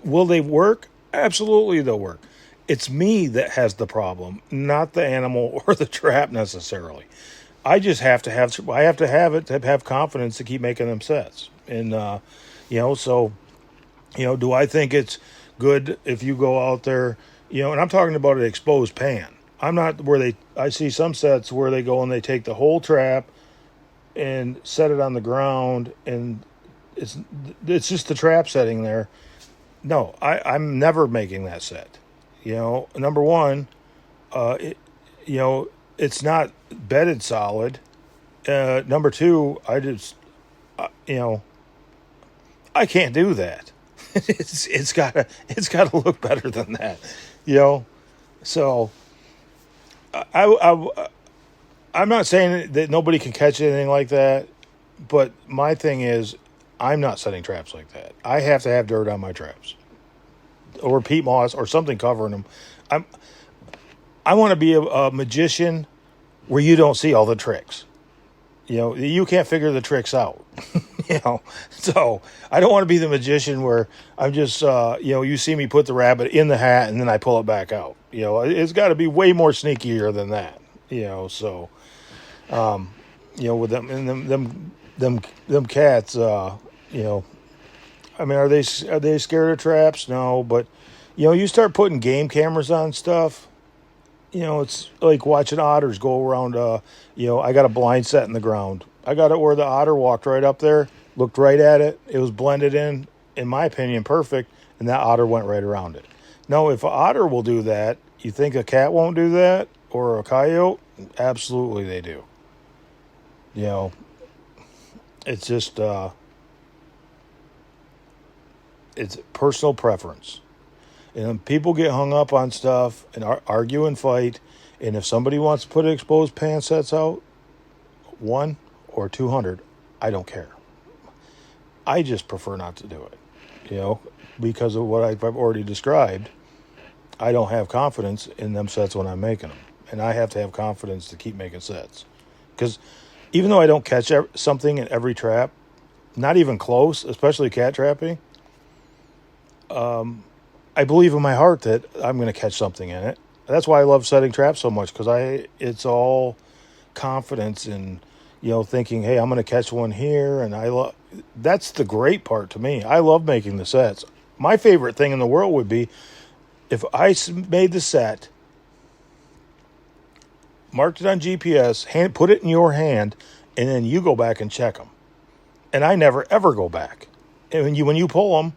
Will they work? Absolutely they'll work. It's me that has the problem, not the animal or the trap necessarily. I just I have to have it to have confidence to keep making them sets. And, so, do I think it's good if you go out there, and I'm talking about an exposed pan. I'm not I see some sets where they go and they take the whole trap and set it on the ground and it's just the trap setting there. No, I'm never making that set. Number one, it's not bedded solid. Number two, I can't do that. it's gotta look better than that, So I'm not saying that nobody can catch anything like that, but my thing is, I'm not setting traps like that. I have to have dirt on my traps, or peat moss, or something covering them. I want to be a magician where you don't see all the tricks. You can't figure the tricks out. So I don't want to be the magician where I'm just, you see me put the rabbit in the hat and then I pull it back out. It's got to be way more sneakier than that. So, with them and them cats, I mean, are they scared of traps? No, but you start putting game cameras on stuff. It's like watching otters go around. I got a blind set in the ground. I got it where the otter walked right up there, looked right at it. It was blended in my opinion, perfect, and that otter went right around it. Now, if an otter will do that, you think a cat won't do that, or a coyote? Absolutely, they do. It's just it's personal preference. And people get hung up on stuff and argue and fight. And if somebody wants to put exposed pan sets out, 1 or 200, I don't care. I just prefer not to do it, because of what I've already described. I don't have confidence in them sets when I'm making them. And I have to have confidence to keep making sets. Because even though I don't catch something in every trap, not even close, especially cat trapping, I believe in my heart that I'm going to catch something in it. That's why I love setting traps so much, because it's all confidence and, thinking, hey, I'm going to catch one here. And that's the great part to me. I love making the sets. My favorite thing in the world would be if I made the set, marked it on GPS, put it in your hand, and then you go back and check them. And I never, ever go back. And when you pull them,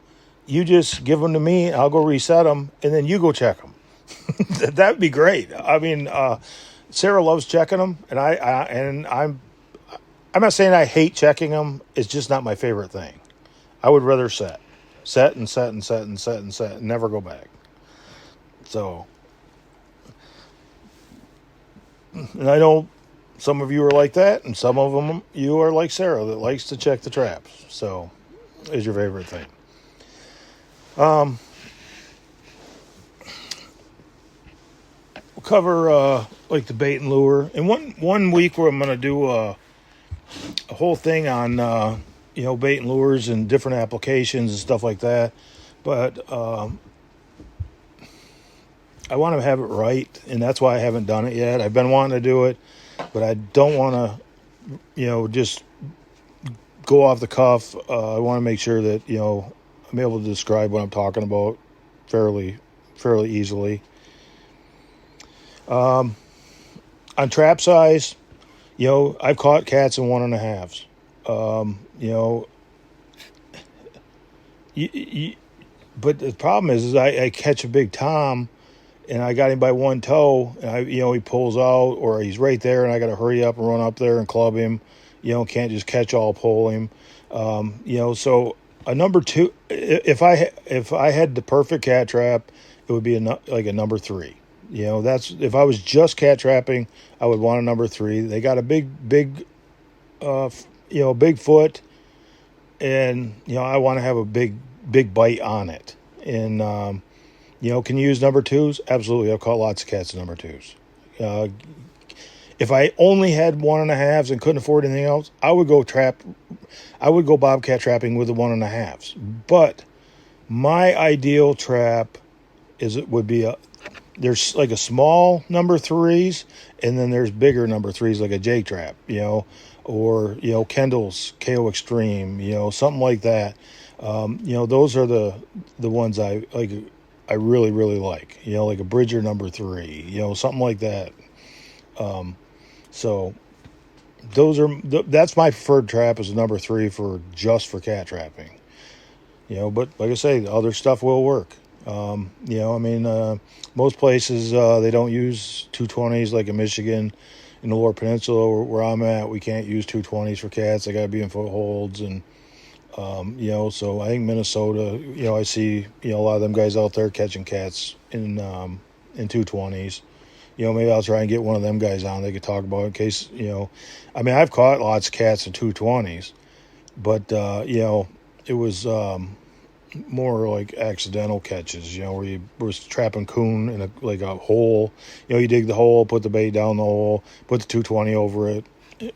you just give them to me, I'll go reset them, and then you go check them. That'd be great. I mean, Sarah loves checking them, and I'm not saying I hate checking them. It's just not my favorite thing. I would rather set and set and set and set and set and never go back. So, and I know some of you are like that, and some of them you are like Sarah that likes to check the traps. So, is your favorite thing. We'll cover like the bait and lure, and one week where I'm going to do a whole thing on bait and lures and different applications and stuff like that. But I want to have it right, and that's why I haven't done it yet. I've been wanting to do it, but I don't want to just go off the cuff. I want to make sure that I'm able to describe what I'm talking about fairly easily. On trap size, I've caught cats in 1.5s. But the problem is I catch a big tom, and I got him by one toe, and he pulls out, or he's right there, and I got to hurry up and run up there and club him. Can't just catch all, pull him. So a number 2. If I had the perfect cat trap, it would be like a number 3. That's if I was just cat trapping, I would want a number 3. They got a big foot, and I want to have a big bite on it. And can you use number 2s? Absolutely. I've caught lots of cats in number 2s. If I only had 1.5s and couldn't afford anything else, I would go bobcat trapping with the 1.5s. But my ideal trap would be there's like a small number threes, and then there's bigger number threes like a Jake trap, or Kendall's KO Extreme, something like that. Those are the ones I like. I really really like, like a Bridger number three, something like that. So that's my preferred trap is a number three for cat trapping. But like I say, the other stuff will work. Most places they don't use 220s, like in Michigan, in the Lower Peninsula where I'm at. We can't use 220s for cats. They got to be in footholds, and so I think Minnesota. I see a lot of them guys out there catching cats in 220s. Maybe I'll try and get one of them guys on. They could talk about it in case. I've caught lots of cats in 220s, but it was more like accidental catches, where you was trapping coon in a hole. You dig the hole, put the bait down the hole, put the 220 over it,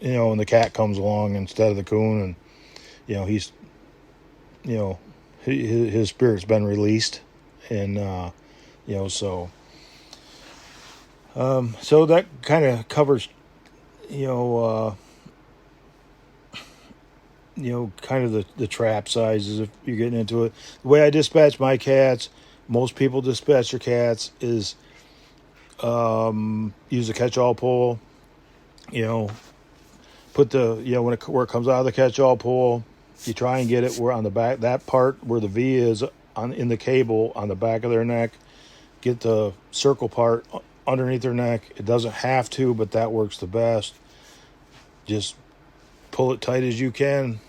and the cat comes along instead of the coon, and he's, his spirit's been released, and so that kind of covers, kind of the trap sizes if you're getting into it. The way I dispatch my cats, most people dispatch their cats, is use a catch-all pole. Put the where it comes out of the catch-all pole, you try and get it where on the back, that part where the V is in the cable on the back of their neck. Get the circle part underneath their neck. It doesn't have to, but that works the best. Just pull it tight as you can.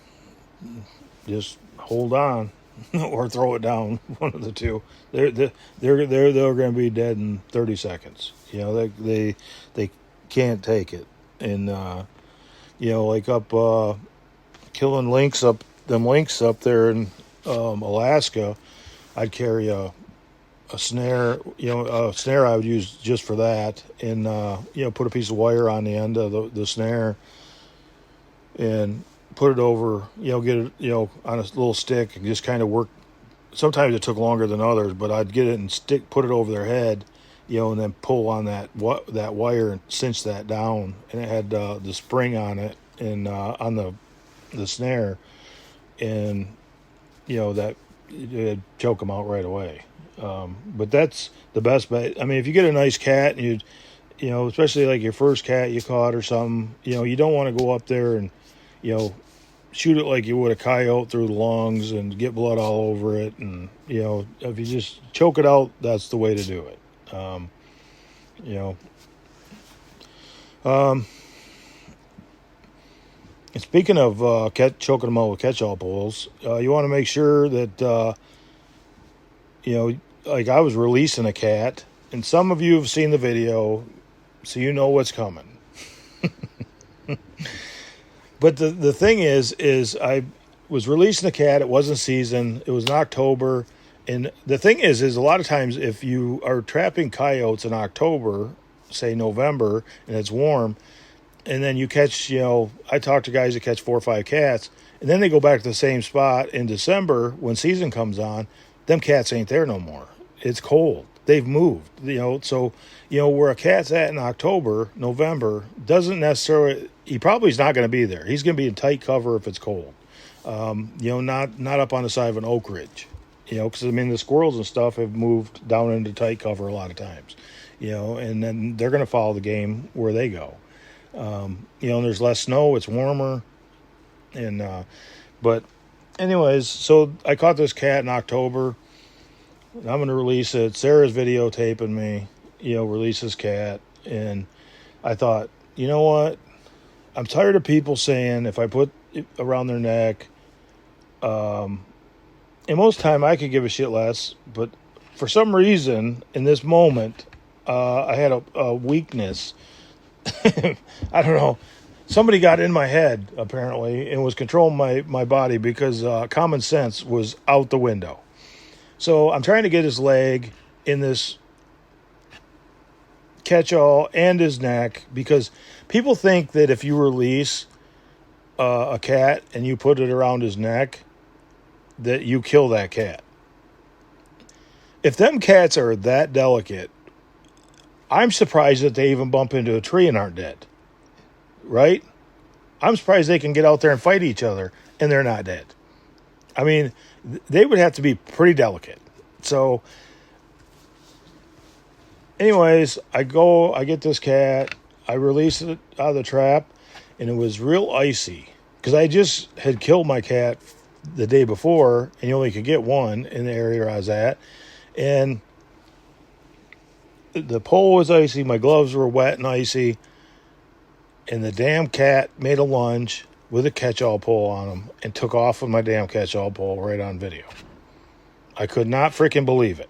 Just hold on or throw it down, one of the two. They're going to be dead in 30 seconds. They can't take it. And like up killing lynx up there in Alaska, I'd carry a snare, a snare I would use just for that, and put a piece of wire on the end of the snare and put it over, get it, on a little stick and just kind of work. Sometimes it took longer than others, but I'd get it and put it over their head, and then pull on that wire and cinch that down. And it had the spring on it and on the snare, and that it'd choke them out right away. But that's the best bet. If you get a nice cat and especially like your first cat you caught or something, you don't want to go up there and shoot it like you would a coyote through the lungs and get blood all over it. And, if you just choke it out, that's the way to do it. And speaking of choking them out with catch-all poles, you want to make sure that, like I was releasing a cat, and some of you have seen the video, so you know what's coming. But the thing is I was releasing a cat. It wasn't season. It was in October. And the thing is a lot of times if you are trapping coyotes in October, say November, and it's warm, and then you catch, I talk to guys that catch 4 or 5 cats, and then they go back to the same spot in December when season comes on, them cats ain't there no more. It's cold. They've moved, so, where a cat's at in October, November, doesn't necessarily, he probably is not going to be there. He's going to be in tight cover if it's cold. Not up on the side of an oak ridge, because, the squirrels and stuff have moved down into tight cover a lot of times, and then they're going to follow the game where they go. And there's less snow, it's warmer, and, but anyways, so I caught this cat in October. I'm going to release it. Sarah's videotaping me, release this cat. And I thought, you know what? I'm tired of people saying if I put it around their neck, and most time I could give a shit less, but for some reason in this moment, I had a weakness. I don't know. Somebody got in my head, apparently, and was controlling my body because common sense was out the window. So I'm trying to get his leg in this catch-all and his neck, because people think that if you release a cat and you put it around his neck, that you kill that cat. If them cats are that delicate, I'm surprised that they even bump into a tree and aren't dead, right? I'm surprised they can get out there and fight each other and they're not dead. I mean, they would have to be pretty delicate. So, anyways, I get this cat, I release it out of the trap, and it was real icy because I just had killed my cat the day before, and you only could get one in the area I was at, and the pole was icy, my gloves were wet and icy, and the damn cat made a lunge with a catch-all pole on him and took off with my damn catch-all pole right on video. I could not freaking believe it.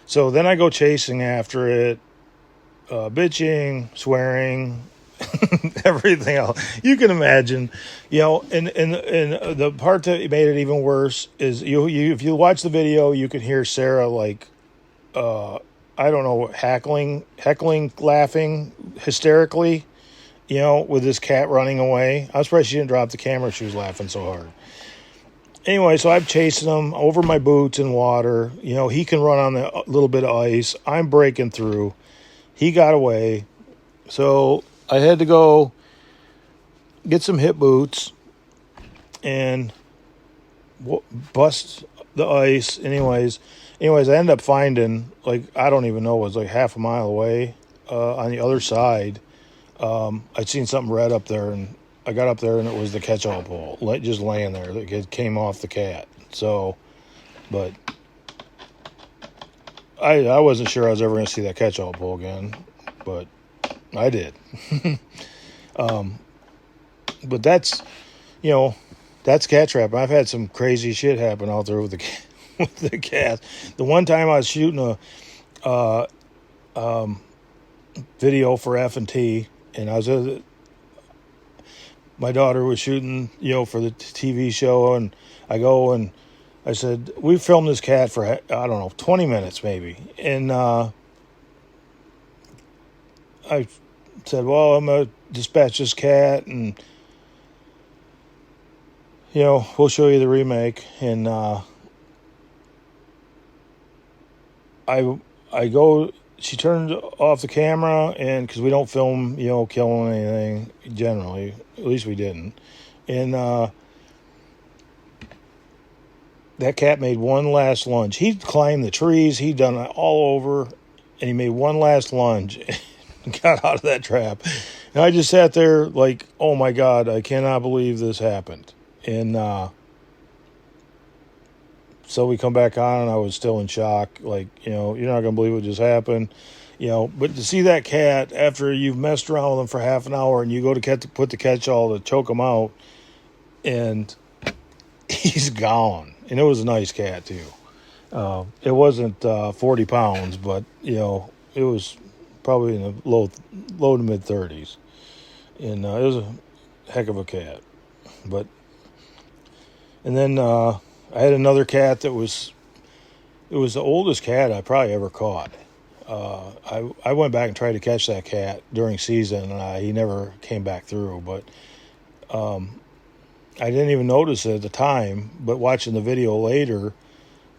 So then I go chasing after it, bitching, swearing, everything else. You can imagine, and the part that made it even worse is you if you watch the video, you can hear Sarah like, I don't know, heckling, laughing hysterically, with this cat running away. I was surprised she didn't drop the camera. She was laughing so hard. Anyway, so I'm chasing him over my boots in water. He can run on a little bit of ice. I'm breaking through. He got away. So I had to go get some hip boots and bust the ice. Anyways, I ended up finding, I don't even know, it was like half a mile away on the other side. I'd seen something red up there, and I got up there, and it was the catch-all pole, just laying there. It came off the cat. So, but I wasn't sure I was ever going to see that catch-all pole again, but I did. But that's, that's cat trapping. I've had some crazy shit happen out there with the cat. The one time I was shooting a video for F&T, and I was my daughter was shooting, for the TV show, and I go and I said, we filmed this cat for, I don't know, 20 minutes maybe. And I said, well, I'm going to dispatch this cat, and, we'll show you the remake. And I go, she turned off the camera, and because we don't film, killing anything generally, at least we didn't. And that cat made one last lunge. He climbed the trees, he'd done it all over, and he made one last lunge and got out of that trap. And I just sat there like, oh my God, I cannot believe this happened. And so we come back on, and I was still in shock. Like, you're not going to believe what just happened. But to see that cat after you've messed around with him for half an hour, and you go to put the catch-all to choke him out, and he's gone. And it was a nice cat, too. It wasn't 40 pounds, but, it was probably in the low to mid-30s. And it was a heck of a cat. And then I had another cat it was the oldest cat I probably ever caught. I went back and tried to catch that cat during season, and he never came back through. But I didn't even notice it at the time. But watching the video later,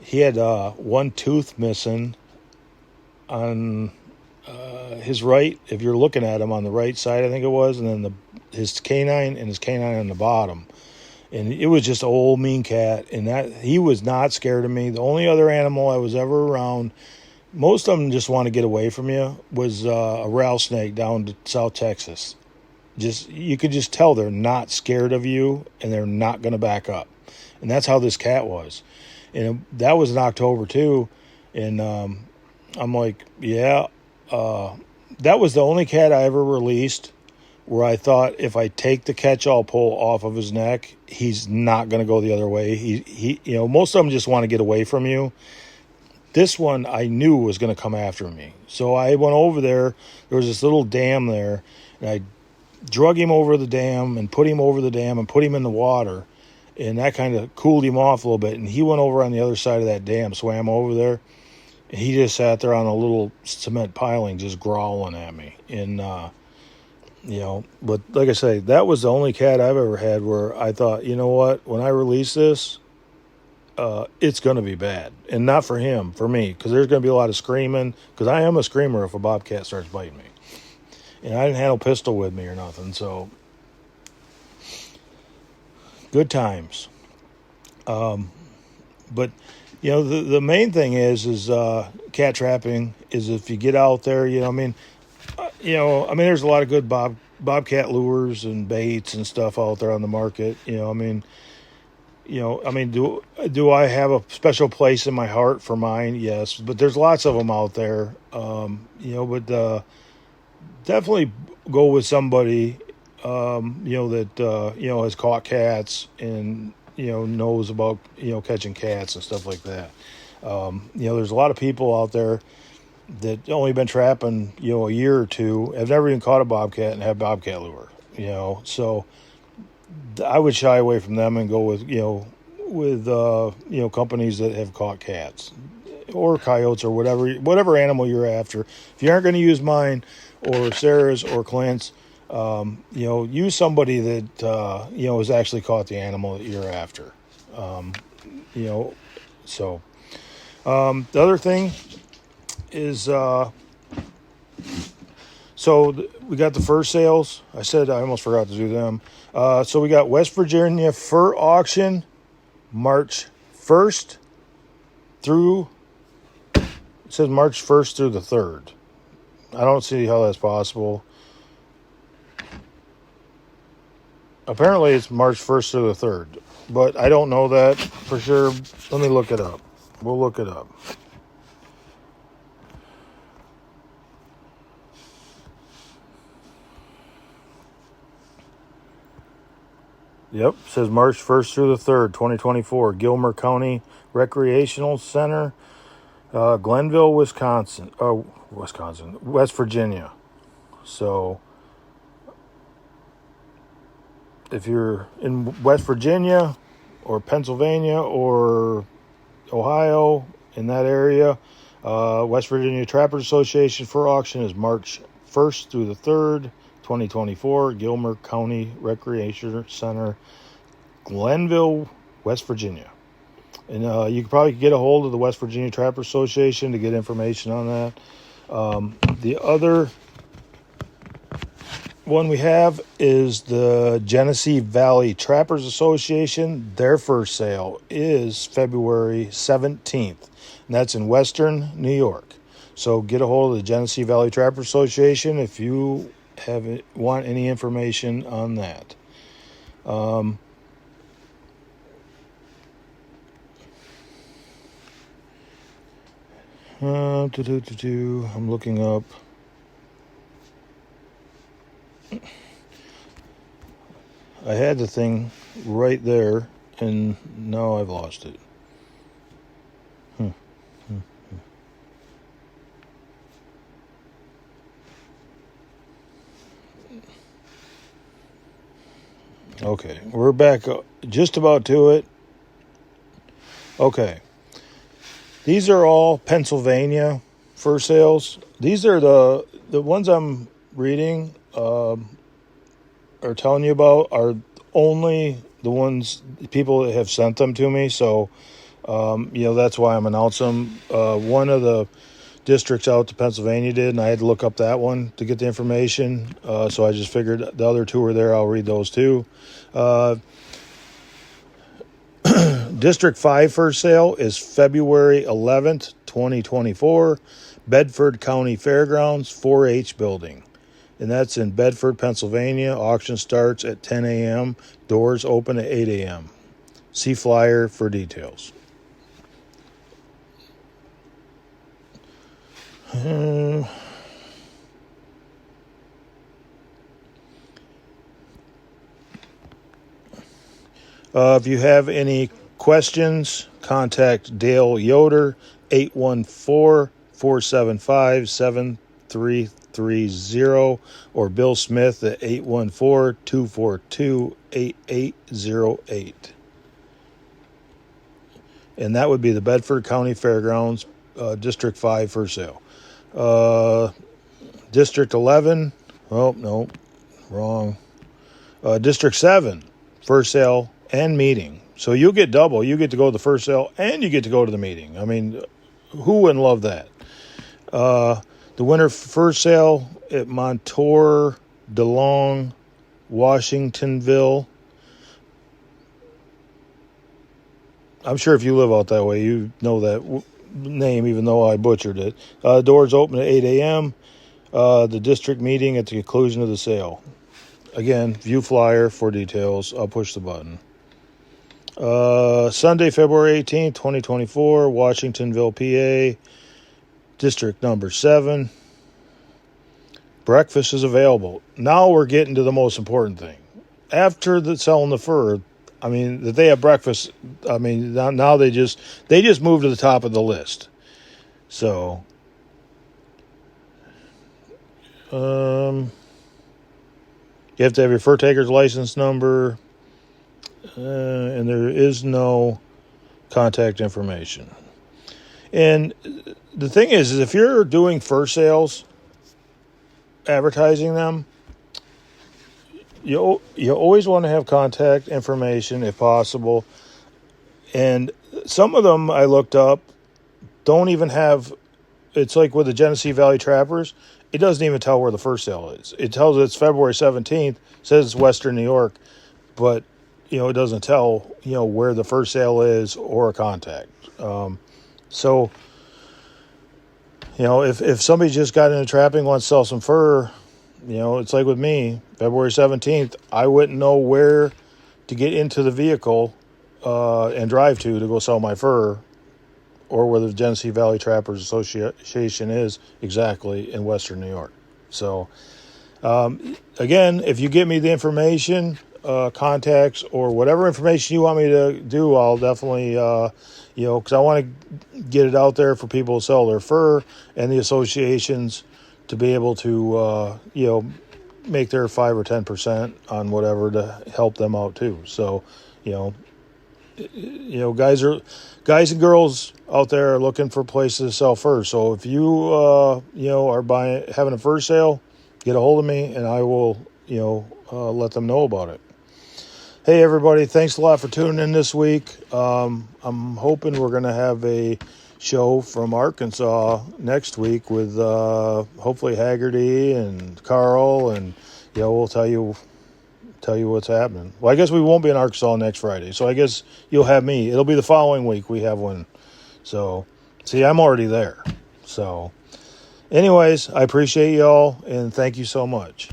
he had one tooth missing on his right. If you're looking at him on the right side, I think it was, and then his canine on the bottom. And it was just an old mean cat, and that he was not scared of me. The only other animal I was ever around, most of them just want to get away from you, was a rattlesnake down to South Texas. You could just tell they're not scared of you, and they're not going to back up. And that's how this cat was. And that was in October too. And I'm like, yeah, that was the only cat I ever released where I thought if I take the catch-all pole off of his neck, he's not going to go the other way. He most of them just want to get away from you. This one I knew was going to come after me. So I went over there. There was this little dam there, and I drug him over the dam and put him over the dam and put him in the water, and that kind of cooled him off a little bit. And he went over on the other side of that dam, swam over there, and he just sat there on a little cement piling just growling at me. And but like I say, that was the only cat I've ever had where I thought, you know what, when I release this, it's going to be bad. And not for him, for me, because there's going to be a lot of screaming, because I am a screamer if a bobcat starts biting me. And I didn't have no pistol with me or nothing, so good times. But, you know, the main thing is cat trapping is if you get out there, there's a lot of good bobcat lures and baits and stuff out there on the market. Do I have a special place in my heart for mine? Yes, but there's lots of them out there. But definitely go with somebody, that has caught cats and knows about catching cats and stuff like that. There's a lot of people out there that only been trapping a year or two, have never even caught a bobcat and have bobcat lure. So I would shy away from them and go with companies that have caught cats or coyotes or whatever animal you're after. If you aren't going to use mine or Sarah's or Clint's, use somebody that has actually caught the animal that you're after. The other thing is we got the fur sales. I said I almost forgot to do them. So we got West Virginia fur auction, March 1st through, it says March 1st through the 3rd. I don't see how that's possible. Apparently it's March 1st through the 3rd, but I don't know that for sure. Let me look it up. We'll look it up. Yep, it says March 1st through the 3rd, 2024, Gilmer County Recreational Center, Glenville, West Virginia. So if you're in West Virginia or Pennsylvania or Ohio, in that area, West Virginia Trappers Association Fur Auction is March 1st through the 3rd, 2024, Gilmer County Recreation Center, Glenville, West Virginia. And you could probably get a hold of the West Virginia Trapper Association to get information on that. The other one we have is the Genesee Valley Trappers Association. Their first sale is February 17th, and that's in Western New York. So get a hold of the Genesee Valley Trappers Association if you want any information on that. I'm looking up. I had the thing right there, and now I've lost it. Okay, we're back just about to it. Okay. These are all Pennsylvania fur sales. These are the ones I'm reading or telling you about are only the ones people that have sent them to me. So, that's why I'm announcing them. One of the districts out to Pennsylvania did, and I had to look up that one to get the information. So I just figured the other two are there. I'll read those too. District 5 fur sale is February 11th, 2024, Bedford County Fairgrounds 4-H building. And that's in Bedford, Pennsylvania. Auction starts at 10 a.m. Doors open at 8 a.m. See flyer for details. If you have any questions, contact Dale Yoder, 814-475-7330, or Bill Smith at 814-242-8808. And that would be the Bedford County Fairgrounds, District 5 for sale. District 11, oh, no, wrong. District 7, for sale and meeting. So you get double. You get to go to the first sale and you get to go to the meeting. I mean, who wouldn't love that? The winter first sale at Montour, DeLong, Washingtonville. I'm sure if you live out that way, you know that name, even though I butchered it. Doors open at 8 a.m. The district meeting at the conclusion of the sale. Again, view flyer for details. I'll push the button. Sunday, February 18th, 2024, Washingtonville, PA, district number 7. Breakfast is available. Now we're getting to the most important thing. After selling the fur, I mean, that they have breakfast, I mean, now they just moved to the top of the list. So, you have to have your fur taker's license number, and there is no contact information. And the thing is if you're doing fur sales, advertising them, you always want to have contact information if possible. And some of them I looked up don't even have, it's like with the Genesee Valley Trappers, it doesn't even tell where the first sale is. It tells it's February 17th, says it's Western New York, but, it doesn't tell, where the first sale is or a contact. So, if somebody just got into trapping, wants to sell some fur, it's like with me, February 17th, I wouldn't know where to get into the vehicle and drive to go sell my fur, or where the Genesee Valley Trappers Association is exactly in Western New York. So, again, if you give me the information, contacts, or whatever information you want me to do, I'll definitely, because I want to get it out there for people to sell their fur and the associations to be able to, make their 5 or 10% on whatever to help them out too. So, guys and girls out there are looking for places to sell fur. So if you, are having a fur sale, get a hold of me and I will, let them know about it. Hey everybody, thanks a lot for tuning in this week. I'm hoping we're going to have a show from Arkansas next week with hopefully Haggerty and Carl, and we'll tell you what's happening. Well, I guess we won't be in Arkansas next Friday, so I guess you'll have me. It'll be the following week we have one. So, see, I'm already there. So, anyways, I appreciate y'all, and thank you so much.